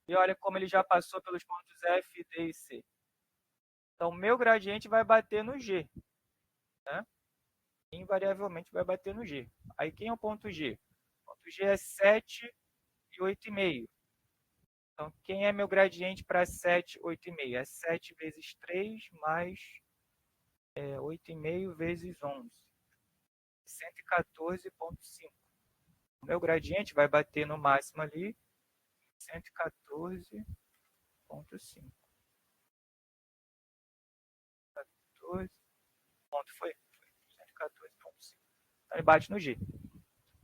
Speaker 1: E olha como ele já passou pelos pontos F, D e C. Então, meu gradiente vai bater no G. Né? Invariavelmente vai bater no G. Aí, quem é o ponto G? O ponto G é 7 e 8,5. Então, quem é meu gradiente para 7, 8,5? É 7 vezes 3 mais 8,5 vezes 11. 114,5. O meu gradiente vai bater no máximo ali, 114,5. 14. Ponto foi? 114,5. Então, ele bate no G.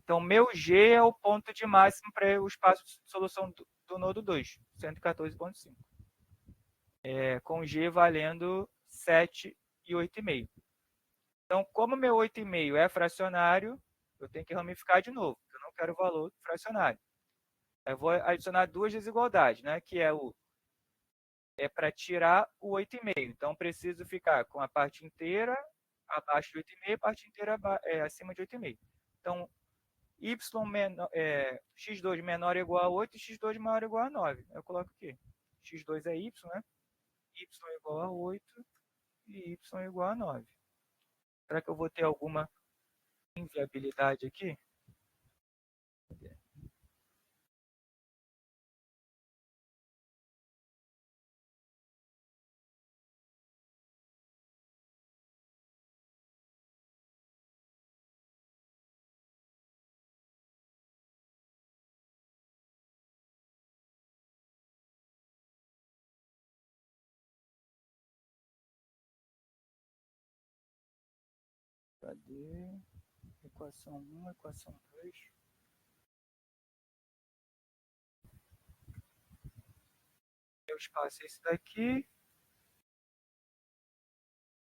Speaker 1: Então, meu G é o ponto de máximo para o espaço de solução do nodo 2, 114,5. Com G valendo 7 e 8,5. Então, como meu 8,5 é fracionário, eu tenho que ramificar de novo, porque eu não quero o valor fracionário. Eu vou adicionar duas desigualdades, né? Que para tirar o 8,5. Então, preciso ficar com a parte inteira abaixo de 8,5 e a parte inteira acima de 8,5. Então, x2 menor ou igual a 8 e x2 maior ou igual a 9. Eu coloco aqui. x2 é y, né? Y igual a 8 e y igual a 9. Será que eu vou ter alguma inviabilidade aqui? Cadê? Equação 1, equação 2. Meu espaço é esse daqui.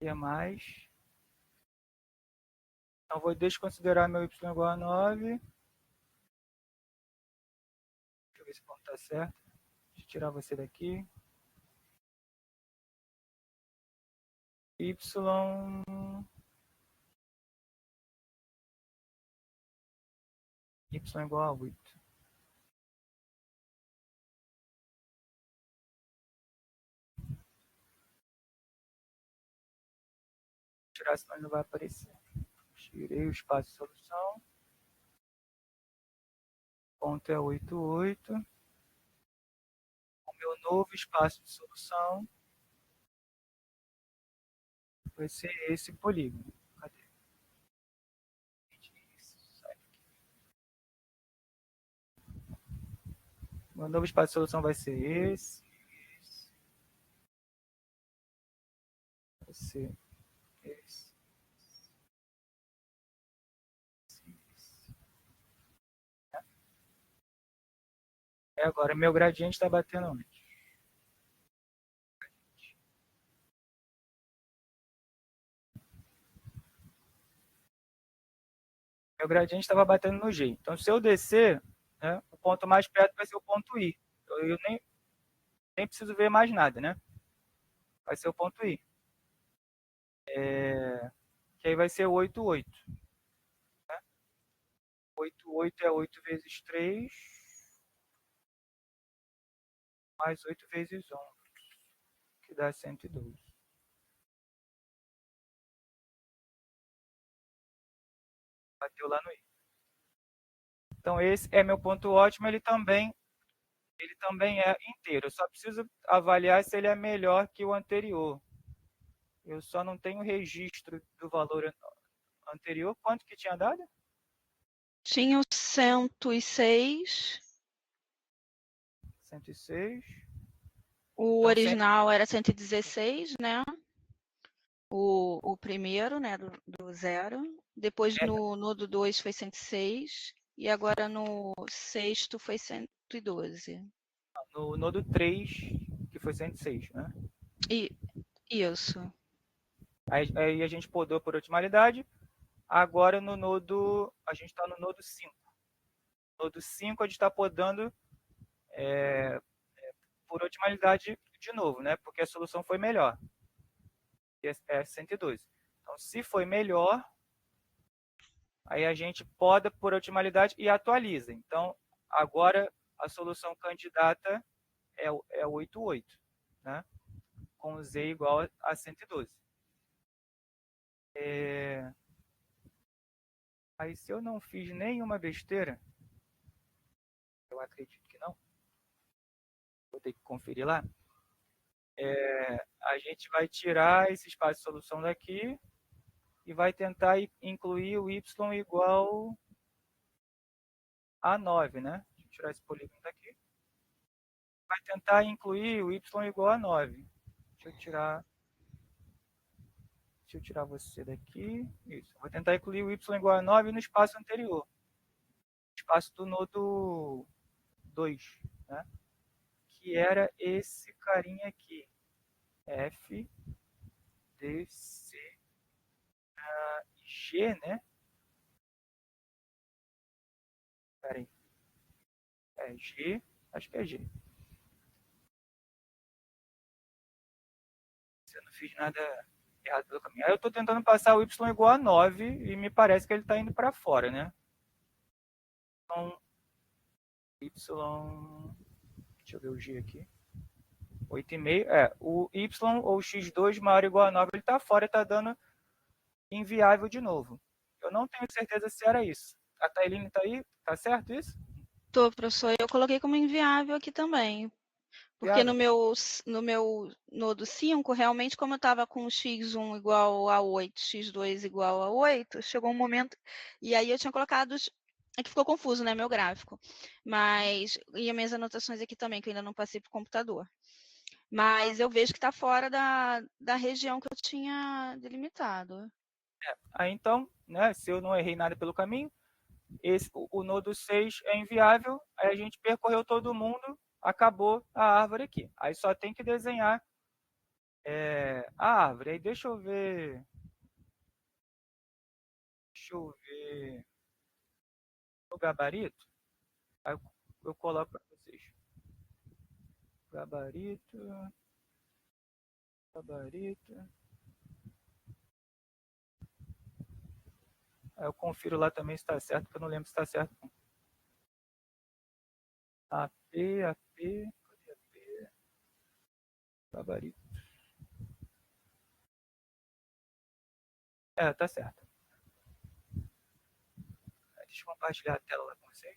Speaker 1: E é mais. Então, vou desconsiderar meu y igual a 9. Deixa eu ver se o ponto está certo. Deixa eu tirar você daqui. Y igual a 8. Vou tirar, senão ele não vai aparecer. Tirei o espaço de solução. O ponto é 8, 8. O meu novo espaço de solução vai ser esse polígono. Cadê? O novo espaço de solução vai ser esse. Vai ser esse. Agora, meu gradiente está batendo onde? Meu gradiente estava batendo no G. Então, se eu descer, né, o ponto mais perto vai ser o ponto I. Então, eu nem preciso ver mais nada, né? Vai ser o ponto I. Que aí vai ser 8, 8. Né? 8, 8 é 8 vezes 3, mais 8 vezes 11, que dá 112. Bateu lá no I. Então, esse é meu ponto ótimo, ele também é inteiro. Eu só preciso avaliar se ele é melhor que o anterior. Eu só não tenho registro do valor anterior. Quanto que tinha dado?
Speaker 2: Tinha o 106.
Speaker 1: 106.
Speaker 2: O
Speaker 1: Então,
Speaker 2: original era 116, né? O primeiro, né, do zero. Depois no do 2 foi 106. E agora no sexto foi 112.
Speaker 1: no nodo 3, que foi 106, né?
Speaker 2: Isso.
Speaker 1: Aí a gente podou por otimalidade. Agora no nodo, a gente está no nodo 5. No nodo 5 a gente está podando por otimalidade de novo, né? Porque a solução foi melhor. É 112. Então, se foi melhor, aí a gente poda por otimalidade e atualiza. Então, agora a solução candidata é 88, né? Com Z igual a 112. Aí, se eu não fiz nenhuma besteira, eu acredito que não, vou ter que conferir lá, a gente vai tirar esse espaço de solução daqui e vai tentar incluir o y igual a 9, né? Deixa eu tirar esse polígono daqui. Vai tentar incluir o y igual a 9. Deixa eu tirar você daqui. Isso. Vou tentar incluir o y igual a 9 no espaço anterior. Espaço do nodo 2, né? Que era esse carinha aqui. F, D, C, G, né? Peraí. É G, acho que é G. Se eu não fiz nada errado pelo caminho. Aí eu estou tentando passar o y igual a 9 e me parece que ele está indo para fora, né? Então, y... Deixa eu ver o g aqui. 8,5. O y ou x2 maior ou igual a 9, ele está fora, está dando inviável de novo. Eu não tenho certeza se era isso. A Tailine está aí? Tá certo isso?
Speaker 2: Tô, professor. Eu coloquei como inviável aqui também. Porque no meu nodo 5, realmente, como eu estava com x1 igual a 8, x2 igual a 8, chegou um momento... E aí eu tinha colocado... É que ficou confuso, né, meu gráfico. Mas... E as minhas anotações aqui também, que eu ainda não passei para o computador. Mas eu vejo que está fora da região que eu tinha delimitado.
Speaker 1: Aí então, né, se eu não errei nada pelo caminho, o nodo 6 é inviável, aí a gente percorreu todo mundo, acabou a árvore aqui. Aí só tem que desenhar a árvore. Aí deixa eu ver o gabarito. Aí eu coloco para vocês. Gabarito. Aí eu confiro lá também se está certo, porque eu não lembro se está certo. AP, cadê AP? Gabarito. Tá certo. Deixa eu compartilhar a tela lá com vocês.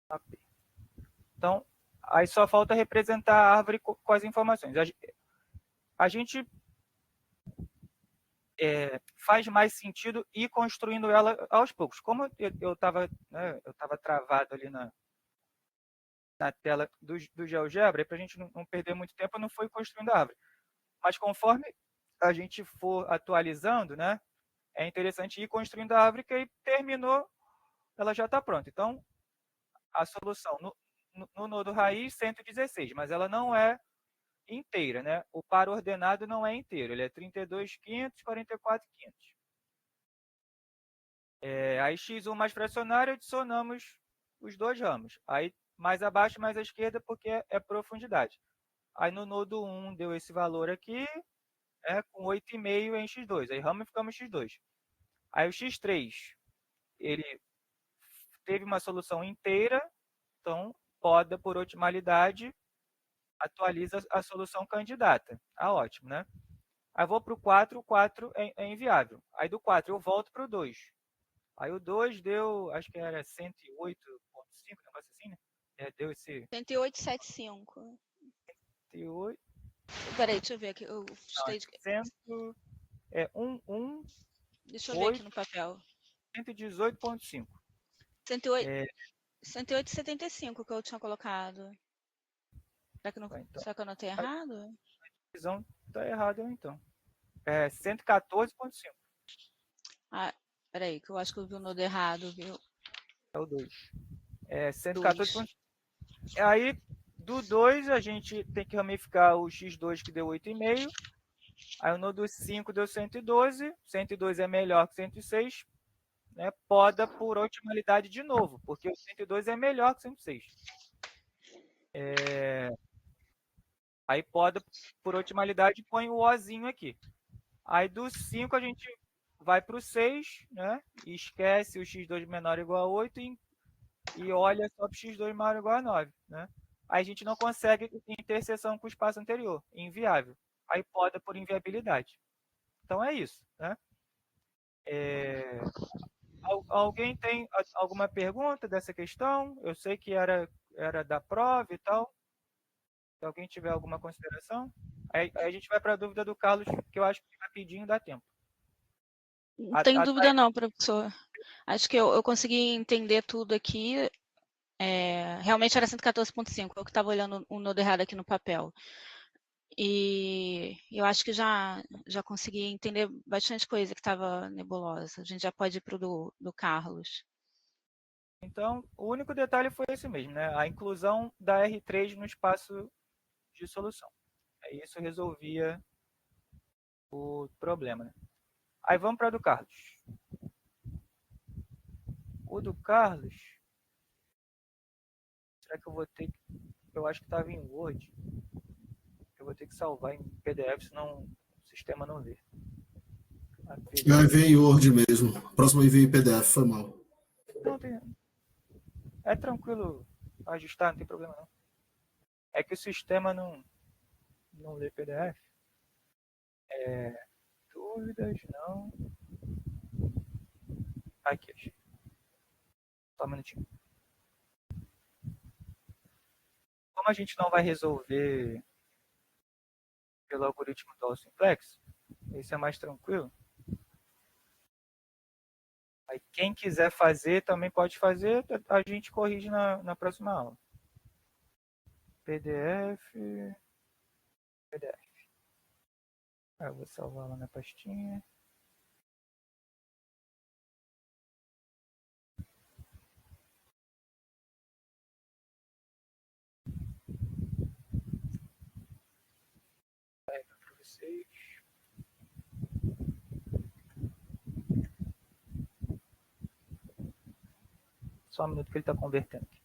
Speaker 1: AP. Então, aí só falta representar a árvore com as informações. A gente faz mais sentido ir construindo ela aos poucos. Como eu estava travado ali na tela do GeoGebra, para a gente não perder muito tempo, eu não fui construindo a árvore. Mas conforme a gente for atualizando, né, é interessante ir construindo a árvore, que aí terminou, ela já está pronta. Então, a solução no nodo raiz, 116, mas ela não é inteira, né? O par ordenado não é inteiro, ele é 32.500, 44.500. Aí x1 mais fracionário, adicionamos os dois ramos. Aí mais abaixo, mais à esquerda, porque é profundidade. Aí no nodo 1 deu esse valor aqui, com 8,5 em x2. Aí ramo ficamos x2. Aí o x3, ele teve uma solução inteira, então poda por otimalidade, atualiza a solução candidata. Ah, ótimo, né? Aí vou para o 4, o 4 é inviável. Aí do 4 eu volto para o 2. Aí o 2 deu, acho que era 108,5, negócio assim, né? Deu esse
Speaker 2: 108,75.
Speaker 1: 108.
Speaker 2: Peraí, deixa eu ver aqui. Eu
Speaker 1: Não, 1,
Speaker 2: deixa eu ver aqui no papel.
Speaker 1: 118,5.
Speaker 2: 108,75 que eu tinha colocado. Será que,
Speaker 1: Então,
Speaker 2: será que eu anotei errado?
Speaker 1: a divisão está errada, então. 114,5.
Speaker 2: Ah, peraí, que eu acho que eu vi o nodo errado, viu?
Speaker 1: É o 2. 114,5. Aí, do 2, a gente tem que ramificar o x2, que deu 8,5. Aí o nodo 5 deu 112. 112 é melhor que 106. Né? Poda por otimalidade de novo, porque o 102 é melhor que 106. Aí poda por otimalidade e põe o Ozinho aqui. Aí do 5 a gente vai para o 6, né? E esquece o x2 menor ou igual a 8 e olha só para o x2 maior ou igual a 9. Né? Aí a gente não consegue interseção com o espaço anterior, inviável. Aí poda por inviabilidade. Então é isso. Né? Alguém tem alguma pergunta dessa questão? Eu sei que era da prova e tal. Se alguém tiver alguma consideração, aí a gente vai para a dúvida do Carlos, que eu acho que rapidinho dá tempo.
Speaker 2: Não tem dúvida não, professor. Acho que eu consegui entender tudo aqui. Realmente era 114,5, eu que estava olhando o nodo errado aqui no papel. E eu acho que já consegui entender bastante coisa que estava nebulosa. A gente já pode ir para o do Carlos.
Speaker 1: Então, o único detalhe foi esse mesmo, né? A inclusão da R3 no espaço de solução. Isso resolvia o problema. Né? Aí vamos para a do Carlos. O do Carlos, será que eu vou ter que... Eu acho que estava em Word. Eu vou ter que salvar em PDF, senão o sistema não vê.
Speaker 4: Vai ver em Word mesmo. Próximo envio em PDF, foi mal.
Speaker 1: Não, é tranquilo ajustar, não tem problema não. É que o sistema não lê PDF. Dúvidas, não. Aqui, achei. Só um minutinho. Como a gente não vai resolver pelo algoritmo do simplex, esse é mais tranquilo. Aí quem quiser fazer também pode fazer, a gente corrige na próxima aula. PDF. Eu vou salvar lá na pastinha. Para vocês. Só um minuto que ele está convertendo aqui.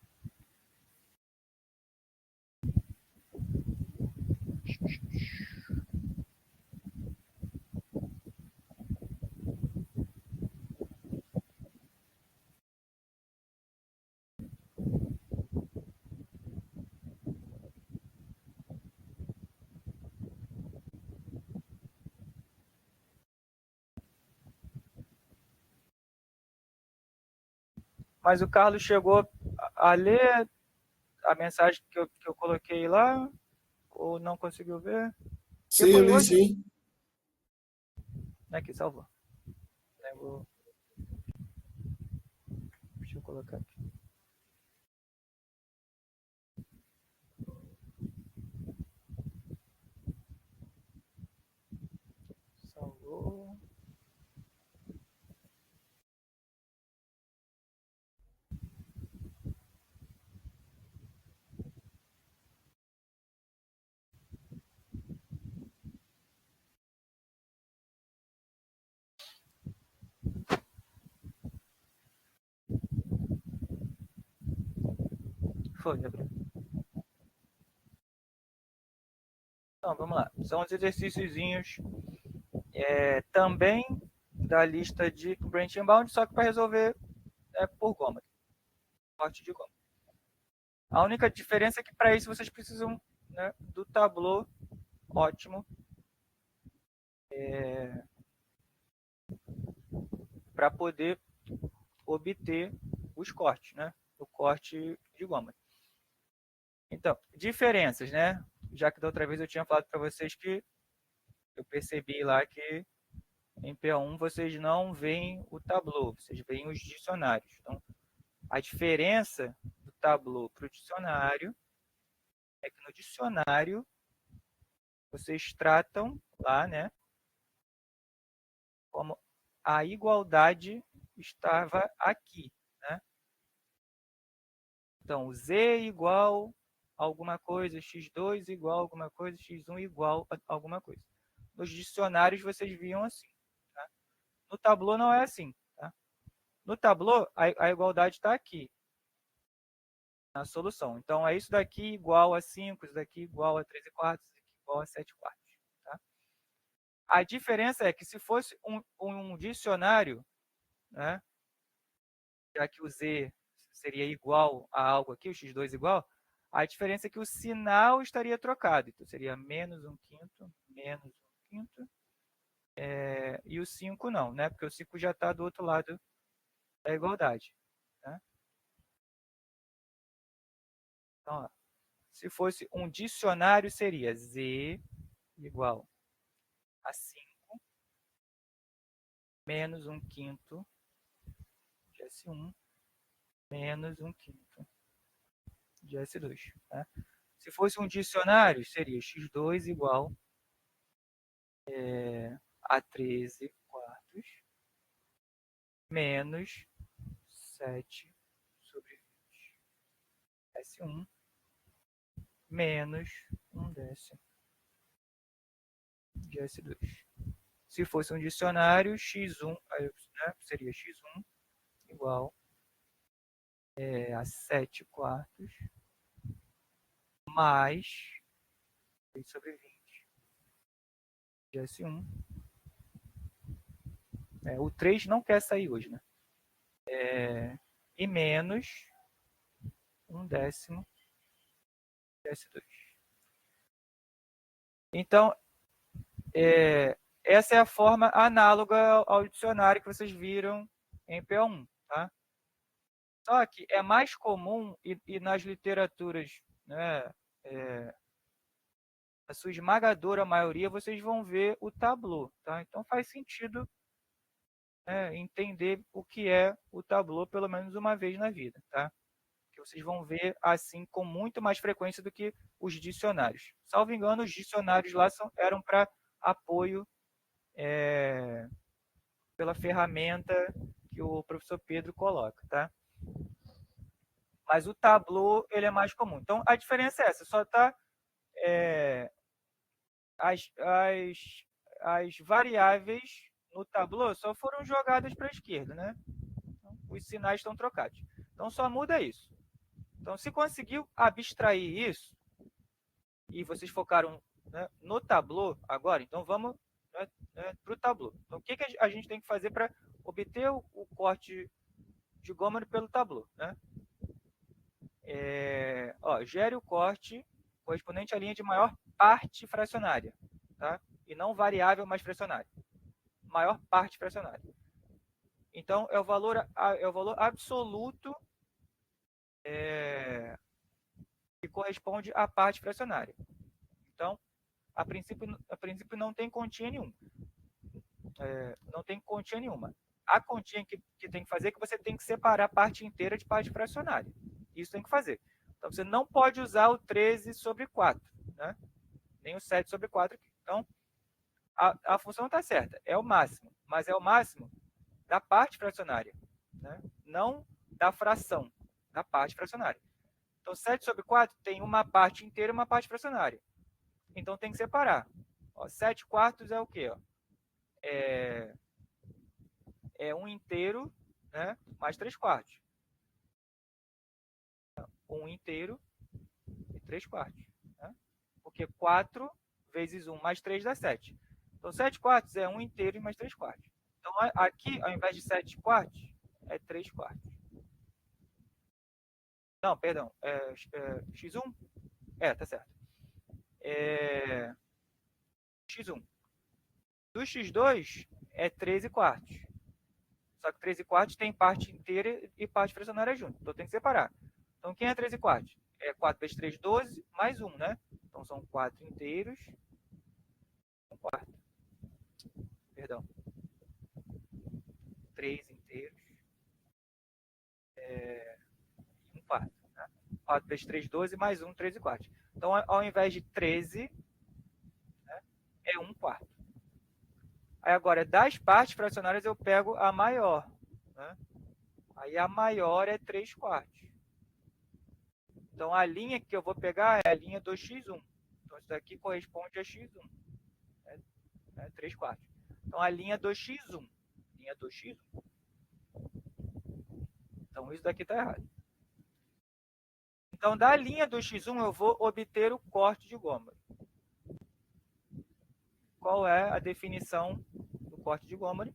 Speaker 1: Mas o Carlos chegou a ler a mensagem que eu coloquei lá? Ou não conseguiu ver?
Speaker 4: Sim, eu li sim.
Speaker 1: Aqui, salvou. Deixa eu colocar aqui. Salvou. Foi, Gabriel. Então, vamos lá. São os exercíciozinhos também da lista de branch inbound, só que para resolver por goma. Corte de goma. A única diferença é que para isso vocês precisam, né, do Tableau ótimo para poder obter os cortes, né? O corte de goma. Então, diferenças, né? Já que da outra vez eu tinha falado para vocês que eu percebi lá que em P1 vocês não veem o Tableau, vocês veem os dicionários. Então, a diferença do Tableau para o dicionário é que no dicionário vocês tratam lá, né, como a igualdade estava aqui, né? Então, Z igual a alguma coisa, x2 igual a alguma coisa, x1 igual a alguma coisa. Nos dicionários vocês viam assim. Tá? No Tableau não é assim. Tá? No Tableau, a igualdade está aqui, na solução. Então, é isso daqui igual a 5, isso daqui igual a 3 quartos, isso daqui igual a 7 quartos. Tá? A diferença é que se fosse um dicionário, né, já que o Z seria igual a algo aqui, o x2 igual, a diferença é que o sinal estaria trocado. Então, seria menos 1/5, menos 1/5, e o 5 não, né? Porque o 5 já está do outro lado da igualdade. Né? Então, ó, se fosse um dicionário, seria Z igual a 5 menos 1/5 de S1 menos 1/5 de S2. Né? Se fosse um dicionário, seria x2 igual a 13 quartos menos 7 sobre 20. S1 menos 1/10 de S2. Se fosse um dicionário, x1, né, seria x1 igual a 7 quartos mais 3 sobre 20 de S1. O 3 não quer sair hoje, né? E menos 1/10 de S2. Então, essa é a forma análoga ao dicionário que vocês viram em P1. Tá? Só que é mais comum, e nas literaturas, né, a sua esmagadora maioria, vocês vão ver o Tableau. Tá? Então faz sentido entender o que é o Tableau pelo menos uma vez na vida. Tá? Que vocês vão ver assim com muito mais frequência do que os dicionários. Salvo engano, os dicionários lá eram para apoio pela ferramenta que o professor Pedro coloca. Tá? Mas o Tableau ele é mais comum. Então, a diferença é essa. Só está as variáveis no Tableau só foram jogadas para a esquerda, né? Então, os sinais estão trocados. Então, só muda isso. Então, se conseguiu abstrair isso, e vocês focaram, né, no Tableau agora, então vamos, né, para o Tableau. Então, o que a gente tem que fazer para obter o corte de goma pelo Tableau? Né? Gere o corte correspondente à linha de maior parte fracionária, tá? E não variável, mas fracionária. Maior parte fracionária. Então, é o valor absoluto que corresponde à parte fracionária. Então, a princípio não tem continha nenhum. não tem continha nenhuma. A continha que tem que fazer é que você tem que separar a parte inteira de parte fracionária. Isso tem que fazer. Então, você não pode usar o 13 sobre 4, né? Nem o 7 sobre 4 aqui. Então, a função está certa, é o máximo, mas é o máximo da parte fracionária, né? Não da fração, da parte fracionária. Então, 7 sobre 4 tem uma parte inteira e uma parte fracionária. Então, tem que separar. Ó, 7 quartos é o quê? Ó? É 1 inteiro, né? Mais 3 quartos. 1 inteiro e 3 quartos. Né? Porque 4 vezes 1 mais 3 dá 7. Então, 7 quartos é 1 inteiro e mais 3 quartos. Então, aqui, ao invés de 7 quartos, é 3 quartos. Não, perdão. X1? Tá certo. X1. Do X2 é 13 quartos. Só que 13 quartos tem parte inteira e parte fracionária junto. Então, tem que separar. Então, quem é 13 quartos? 4 vezes 3, 12, mais 1, né? Então, são 4 inteiros. 1 quarto. Perdão. 3 inteiros. 1 quarto. Né? 4 vezes 3, 12, mais 1, 13 quartos. Então, ao invés de 13, né, é 1 quarto. Aí, agora, das partes fracionárias, eu pego a maior. Né? Aí, a maior é 3 quartos. Então, a linha que eu vou pegar é a linha do X1. Então, isso daqui corresponde a X1. 3 quartos. Então, a linha do X1. Linha do X1. Então, isso daqui está errado. Então, da linha do X1, eu vou obter o corte de Gomer. Qual é a definição do corte de Gomer?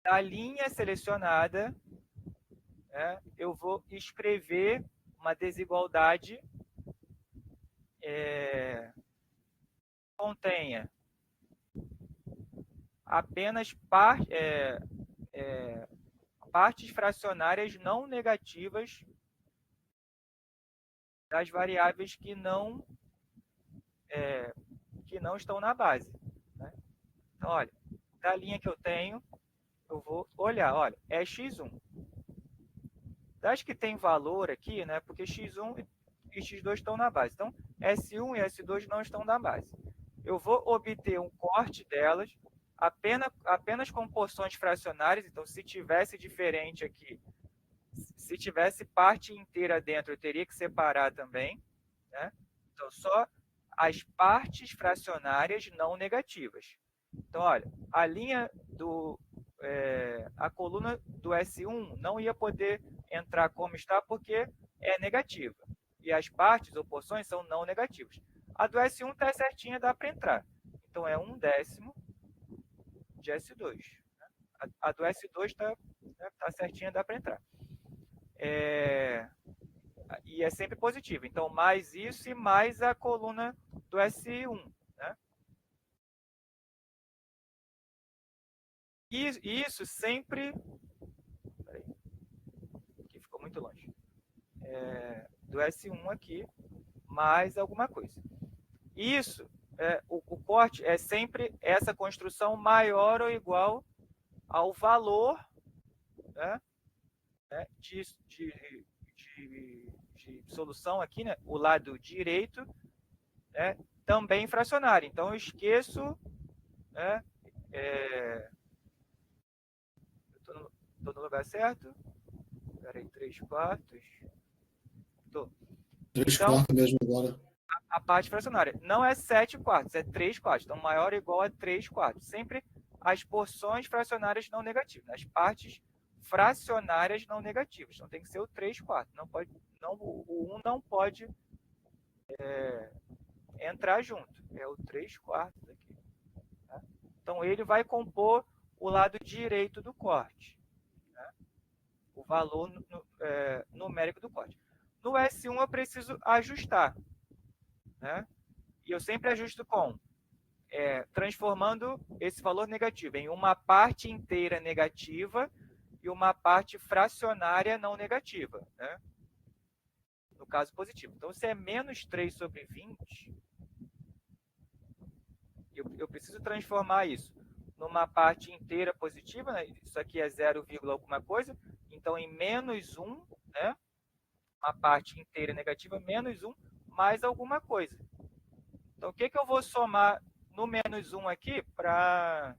Speaker 1: Da linha selecionada, né, eu vou escrever uma desigualdade contenha apenas partes fracionárias não negativas das variáveis que não estão na base. Né? Então, olha, da linha que eu tenho, eu vou olhar, olha, é x1. Das que tem valor aqui, né, porque x1 e x2 estão na base. Então, S1 e S2 não estão na base. Eu vou obter um corte delas apenas com porções fracionárias. Então, se tivesse diferente aqui, se tivesse parte inteira dentro, eu teria que separar também. Né? Então, só as partes fracionárias não negativas. Então, olha, a coluna do S1 não ia poder entrar como está porque é negativa. E as partes ou porções são não negativas. A do S1 está certinha, dá para entrar. Então, é 1/10 de S2. A do S2 está certinha, dá para entrar. E é sempre positivo. Então, mais isso e mais a coluna do S1. Né? E isso sempre... Peraí, aqui ficou muito longe. Do S1 aqui, mais alguma coisa. Isso, o corte é sempre essa construção maior ou igual ao valor, né, de solução aqui, né, o lado direito, né, também fracionário. Então, eu esqueço, né, estou no lugar certo. Espera aí, 3 quartos. Tô.
Speaker 4: 3 quartos mesmo agora.
Speaker 1: A parte fracionária não é 7 quartos, é 3 quartos. Então, maior ou igual a 3 quartos. Sempre as porções fracionárias não negativas. As partes fracionárias não negativas. Então, tem que ser o 3 quartos. O 1 não pode entrar junto. É o 3 quartos aqui. Tá? Então, ele vai compor o lado direito do corte. Né? O valor numérico do corte. No S1, eu preciso ajustar. Né? E eu sempre ajusto com transformando esse valor negativo em uma parte inteira negativa e uma parte fracionária não negativa. Né? No caso positivo. Então, se é menos 3 sobre 20, eu preciso transformar isso numa parte inteira positiva, né? Isso aqui é 0, alguma coisa, então em menos 1, né? Uma parte inteira negativa, menos 1, mais alguma coisa. Então, o que eu vou somar no menos 1 aqui para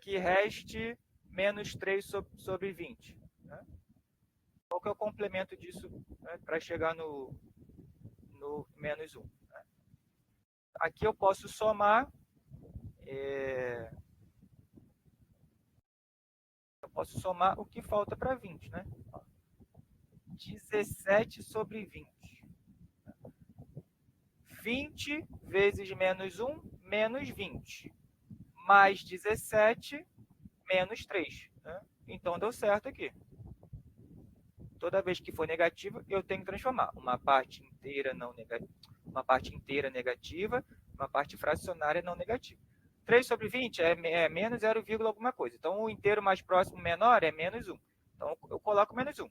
Speaker 1: que reste menos 3 sobre 20? Né? Qual que é o complemento disso, né, para chegar no menos 1? Né? Aqui eu posso somar, o que falta para 20, né? 17 sobre 20. 20 vezes menos 1, menos 20. Mais 17, menos 3. Né? Então, deu certo aqui. Toda vez que for negativo, eu tenho que transformar uma parte inteira não negativa, uma parte inteira negativa, uma parte fracionária não negativa. 3 sobre 20 é menos 0, alguma coisa. Então, o inteiro mais próximo menor é menos 1. Então, eu coloco menos 1. O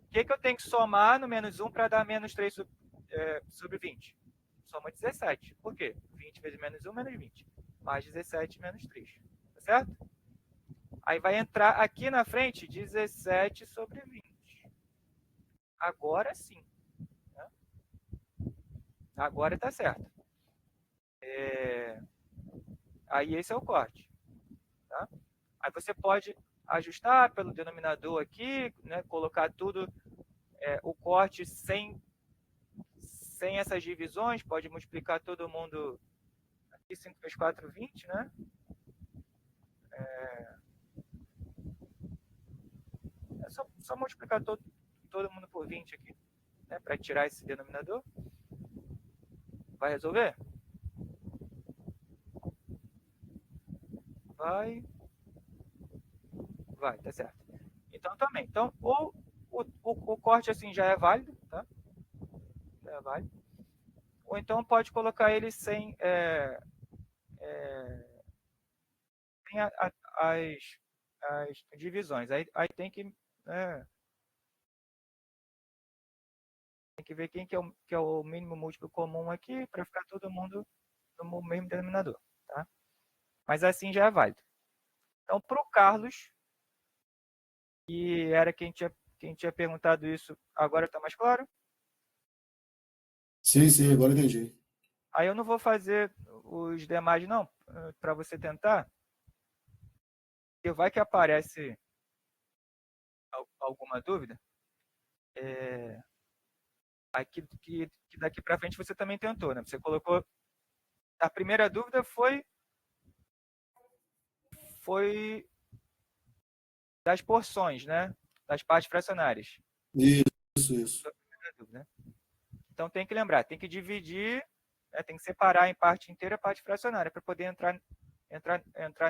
Speaker 1: que eu tenho que somar no menos 1 para dar menos 3 sobre 20? Soma 17. Por quê? 20 vezes menos 1, menos 20. Mais 17, menos 3. Tá certo? Aí vai entrar aqui na frente 17 sobre 20. Agora sim. Né? Agora está certo. Aí esse é o corte. Tá? Aí você pode ajustar pelo denominador aqui, né? Colocar tudo, o corte sem essas divisões, pode multiplicar todo mundo aqui, 5 vezes 4, 20, né? É só multiplicar todo mundo por 20 aqui, né? Para tirar esse denominador. Vai resolver? Vai, tá certo. Então também. Então, ou o corte assim já é válido, tá? Já é válido. Ou então pode colocar ele sem, sem as divisões. Aí tem que, tem que ver quem que é o mínimo múltiplo comum aqui para ficar todo mundo no mesmo denominador. Tá? Mas assim já é válido. Então, para o Carlos, que era quem tinha perguntado isso, agora está mais claro?
Speaker 4: Sim, agora entendi.
Speaker 1: Aí eu não vou fazer os demais, não, para você tentar. Porque vai que aparece alguma dúvida. Aí que daqui para frente você também tentou, né? Você colocou... A primeira dúvida foi das porções, né? Das partes fracionárias.
Speaker 4: Isso.
Speaker 1: Né? Então tem que lembrar, tem que dividir, né? Tem que separar em parte inteira a parte fracionária para poder entrar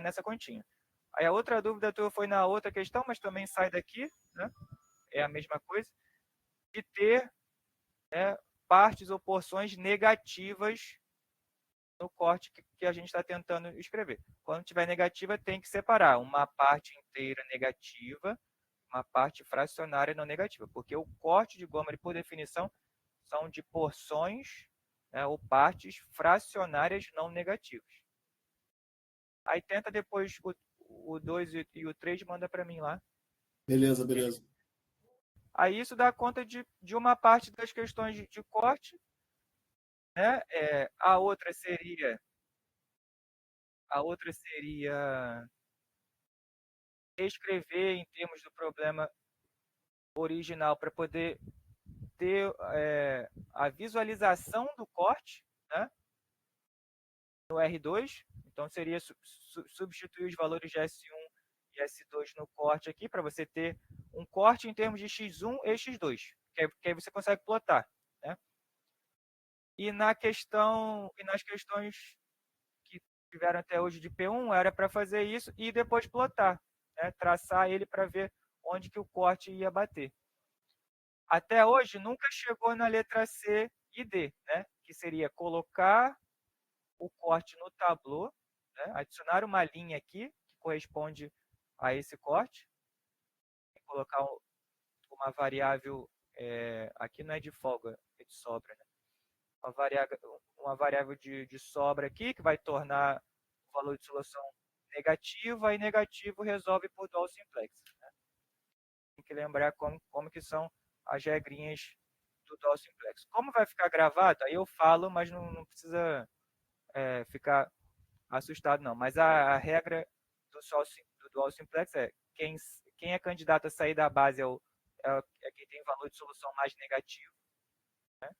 Speaker 1: nessa continha. Aí a outra dúvida tua foi na outra questão, mas também sai daqui, né? É a mesma coisa, de ter, né, partes ou porções negativas no corte que a gente está tentando escrever. Quando tiver negativa, tem que separar uma parte inteira negativa, uma parte fracionária não negativa, porque o corte de Gomer, por definição, são de porções, né, ou partes fracionárias não negativas. Aí tenta depois o 2 e o 3, manda para mim lá.
Speaker 4: Beleza.
Speaker 1: Aí isso dá conta de uma parte das questões de corte, né? A outra seria escrever em termos do problema original para poder ter a visualização do corte, né? No R2. Então seria substituir os valores de S1 e S2 no corte aqui para você ter um corte em termos de X1 e X2, que aí você consegue plotar, né? E nas questões que tiveram até hoje de P1, era para fazer isso e depois plotar, né? Traçar ele para ver onde que o corte ia bater. Até hoje, nunca chegou na letra C e D, né? Que seria colocar o corte no tableau, né? Adicionar uma linha aqui, que corresponde a esse corte, e colocar uma variável, aqui não é de folga, é de sobra, né? uma variável de sobra aqui, que vai tornar o valor de solução negativo, aí negativo resolve por dual simplex. Né? Tem que lembrar como que são as regrinhas do dual simplex. Como vai ficar gravado, aí eu falo, mas não precisa ficar assustado não. Mas a regra do dual simplex é quem é candidato a sair da base é quem tem valor de solução mais negativo. Né?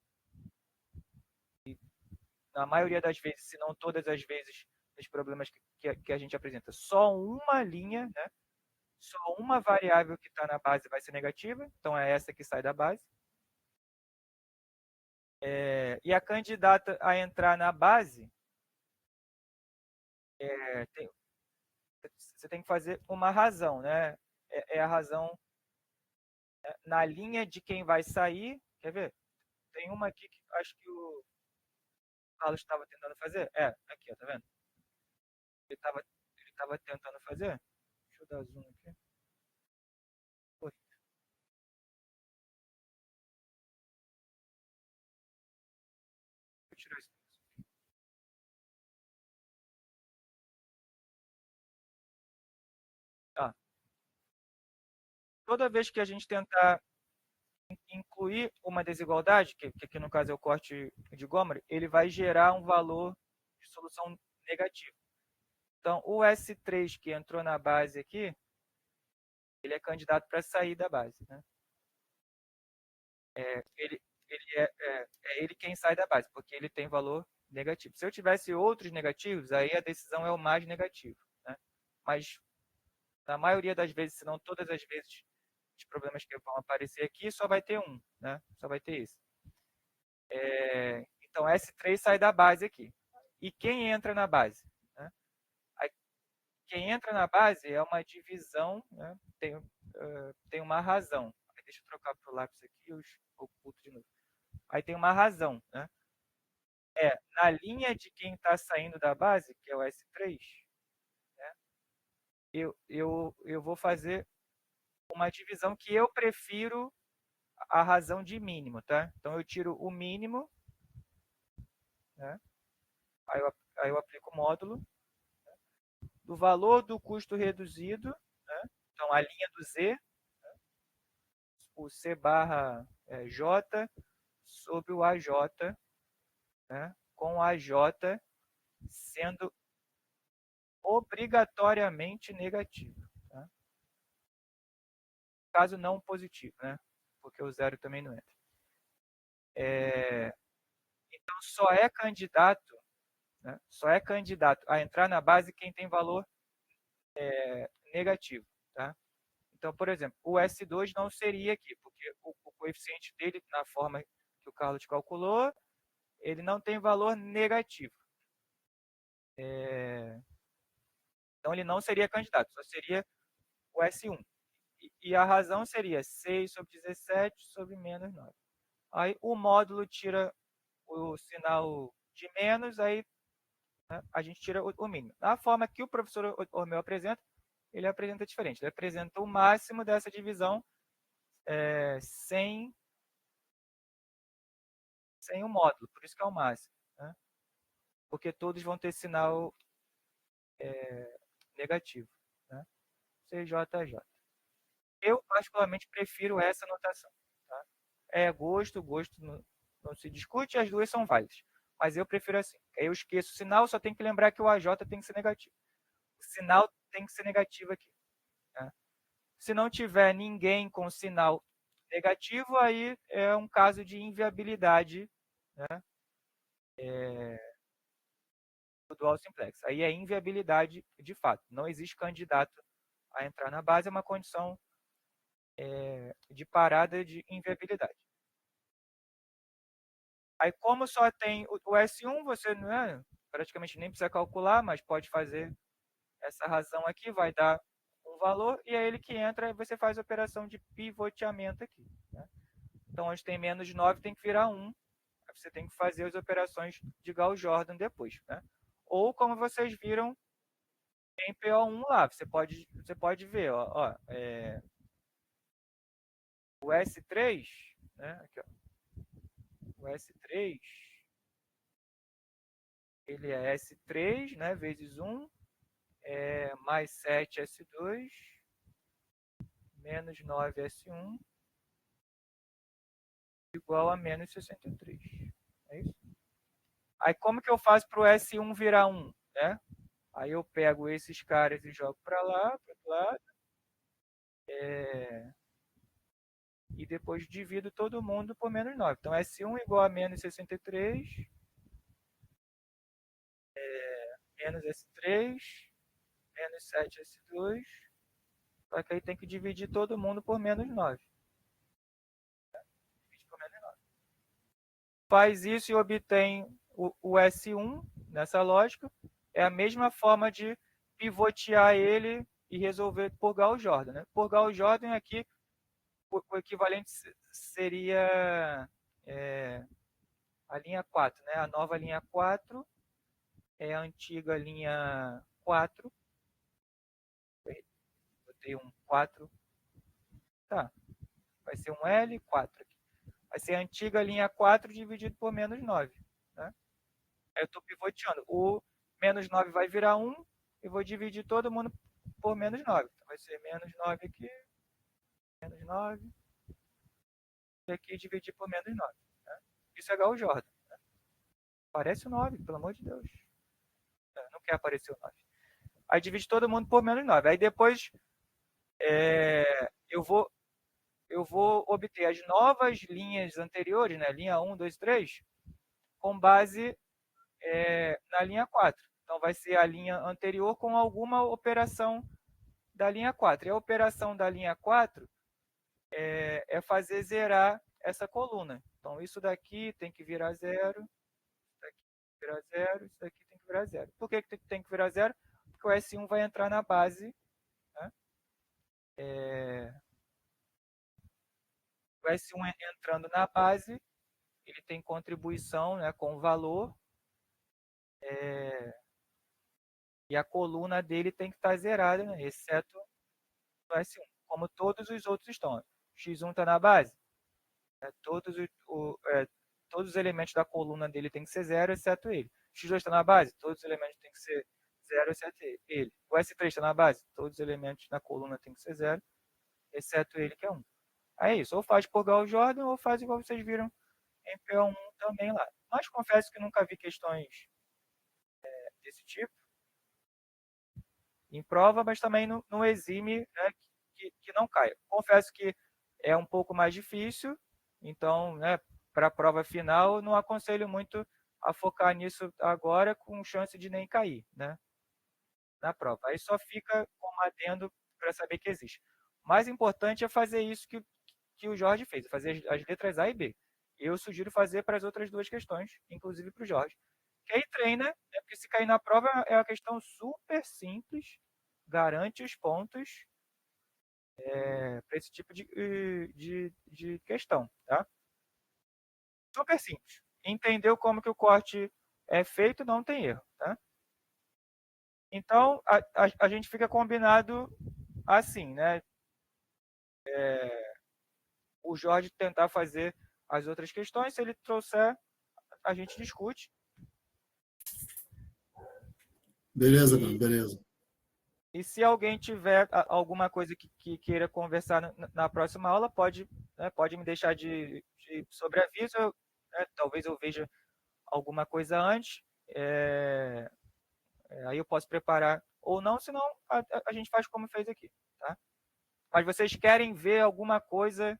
Speaker 1: E na maioria das vezes, se não todas as vezes, os problemas que a gente apresenta, só uma linha, né? Só uma variável que está na base vai ser negativa, então é essa que sai da base. E a candidata a entrar na base, você tem que fazer uma razão, né? É a razão na linha de quem vai sair. Quer ver? Tem uma aqui que acho que o Carlos estava tentando fazer. Aqui, ó, tá vendo? Ele estava tentando fazer. Deixa eu dar zoom aqui. Oi. Vou tirar isso. Tá. Toda vez que a gente tentar incluir uma desigualdade, que aqui no caso é o corte de Gomer, ele vai gerar um valor de solução negativo. Então, o S3 que entrou na base aqui, ele é candidato para sair da base. Né? Ele é ele quem sai da base, porque ele tem valor negativo. Se eu tivesse outros negativos, aí a decisão é o mais negativo. Né? Mas, na maioria das vezes, se não todas as vezes, os problemas que vão aparecer aqui, só vai ter um. Né? Só vai ter esse. Então, S3 sai da base aqui. E quem entra na base? Né? Quem entra na base é uma divisão, né? Tem uma razão. Deixa eu trocar para o lápis aqui, eu oculto de novo. Aí tem uma razão. Né? Na linha de quem está saindo da base, que é o S3, né? eu vou fazer uma divisão que eu prefiro a razão de mínimo. Tá? Então, eu tiro o mínimo, né? Aí eu aplico o módulo do valor do custo reduzido, né? Então a linha do Z, né? O C barra J sobre o AJ, né? Com o AJ sendo obrigatoriamente negativo. Tá? Caso não positivo, né? Porque o zero também não entra. Então só é candidato, né? Só é candidato a entrar na base quem tem valor negativo. Tá? Então, por exemplo, o S2 não seria aqui, porque o coeficiente dele, na forma que o Carlos calculou, ele não tem valor negativo. Então, ele não seria candidato, só seria o S1. E a razão seria 6 sobre 17 sobre menos 9. Aí o módulo tira o sinal de menos, aí né, a gente tira o mínimo. Da forma que o professor Ormel apresenta, ele apresenta diferente. Ele apresenta o máximo dessa divisão sem o módulo, por isso que é o máximo. Né? Porque todos vão ter sinal negativo. Né? CJJ. Eu, particularmente, prefiro essa notação. Tá? Gosto não se discute, as duas são válidas. Mas eu prefiro assim. Aí eu esqueço o sinal, só tem que lembrar que o AJ tem que ser negativo. O sinal tem que ser negativo aqui. Tá? Se não tiver ninguém com sinal negativo, aí é um caso de inviabilidade, né? Do dual simplex. Aí é inviabilidade de fato. Não existe candidato a entrar na base, é uma condição de parada de inviabilidade. Aí, como só tem o S1, você praticamente nem precisa calcular, mas pode fazer essa razão aqui, vai dar um valor, e é ele que entra, e você faz a operação de pivoteamento aqui. Né? Então, onde tem menos 9, tem que virar 1. Aí você tem que fazer as operações de Gauss-Jordan depois. Né? Ou, como vocês viram, em PO1 lá, você pode ver, o S3, né? Aqui, ó, o S3, ele é S3, né, vezes 1, mais 7S2, menos 9S1, igual a menos 63. É isso? Aí como que eu faço para o S1 virar 1? Né? Aí eu pego esses caras e jogo para lá, para o outro lado. E depois divido todo mundo por menos 9. Então S1 igual a menos 63, menos S3, menos 7S2. Só que aí tem que dividir todo mundo por menos 9. Por menos 9. Faz isso e obtém o S1 nessa lógica. É a mesma forma de pivotear ele e resolver por Gauss-Jordan. Né? Por Gauss-Jordan aqui, o equivalente seria a linha 4. Né? A nova linha 4 é a antiga linha 4. Botei um 4. Tá. Vai ser um L, 4 aqui. Vai ser a antiga linha 4 dividido por menos 9. Né? Aí eu estou pivoteando. O menos 9 vai virar 1 e vou dividir todo mundo por menos 9. Então vai ser menos 9 aqui, menos 9. E aqui dividir por menos 9. Né? Isso é Gauss-Jordan. Né? Aparece o 9, pelo amor de Deus. Não quer aparecer o 9. Aí divide todo mundo por menos 9. Aí depois eu vou obter as novas linhas anteriores, né? Linha 1, 2, 3, com base na linha 4. Então vai ser a linha anterior com alguma operação da linha 4. E a operação da linha 4 é fazer zerar essa coluna. Então isso daqui tem que virar 0, isso daqui tem que virar 0, isso daqui tem que virar 0. Por que tem que virar 0? Porque o S1 vai entrar na base. Né? O S1 entrando na base, ele tem contribuição, né, com valor, e a coluna dele tem que estar zerada, né, exceto o S1, como todos os outros estão. X1 está na base, todos os elementos da coluna dele tem que ser zero, exceto ele. X2 está na base, todos os elementos têm que ser zero, exceto ele. O S3 está na base, todos os elementos da coluna têm que ser zero, exceto ele, que é 1. Aí é isso, ou faz por Gauss-Jordan, ou faz igual vocês viram em P1 também lá. Mas confesso que nunca vi questões desse tipo em prova, mas também não exime, né, que não caia. Confesso que é um pouco mais difícil, então, né, para a prova final, não aconselho muito a focar nisso agora com chance de nem cair, né, na prova. Aí só fica como adendo para saber que existe. O mais importante é fazer isso que o Jorge fez, fazer as letras A e B. Eu sugiro fazer para as outras duas questões, inclusive para o Jorge. Que aí treina, né? Porque se cair na prova é uma questão super simples, garante os pontos para esse tipo de questão. Tá? Super simples. Entendeu como que o corte é feito, não tem erro. Tá? Então, a gente fica combinado assim, né? O Jorge tentar fazer as outras questões, se ele trouxer, a gente discute.
Speaker 4: Beleza, cara, beleza.
Speaker 1: E se alguém tiver alguma coisa que queira conversar na próxima aula, pode me deixar de sobreaviso. Talvez eu veja alguma coisa antes. Aí eu posso preparar ou não, senão a gente faz como fez aqui. Tá? Mas vocês querem ver alguma coisa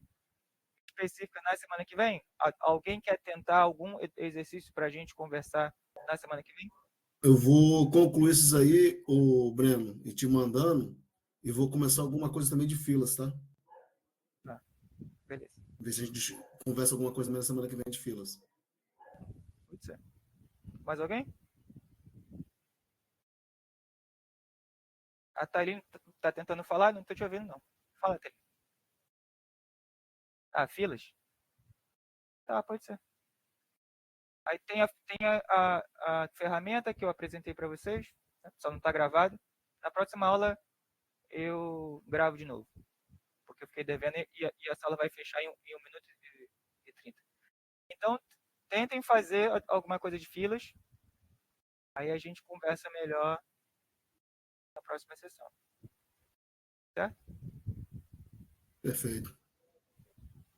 Speaker 1: específica na semana que vem? Alguém quer tentar algum exercício para a gente conversar na semana que vem?
Speaker 4: Eu vou concluir esses aí, o Breno, e te mandando, e vou começar alguma coisa também de filas, tá?
Speaker 1: Tá. Beleza.
Speaker 4: Ver se a gente conversa alguma coisa na semana que vem de filas.
Speaker 1: Pode ser. Mais alguém? A Thaline tá tentando falar? Não tô te ouvindo, não. Fala, Thaline. Ah, filas? Tá, pode ser. Aí tem a ferramenta que eu apresentei para vocês, né? Só não está gravado. Na próxima aula eu gravo de novo, porque eu fiquei devendo e a sala vai fechar em 1 minuto e 30. Então, tentem fazer alguma coisa de filas. Aí a gente conversa melhor na próxima sessão. Certo?
Speaker 4: Perfeito.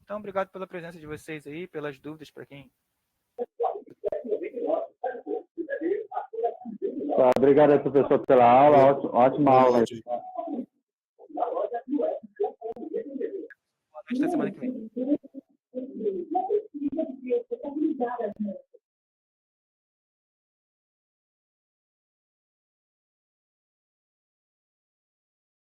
Speaker 1: Então, obrigado pela presença de vocês aí, pelas dúvidas para quem.
Speaker 5: Tá, obrigado aí, professor, pela aula. Ótima
Speaker 4: Boa
Speaker 5: aula aí.
Speaker 4: noite.
Speaker 1: Boa noite, até semana que vem.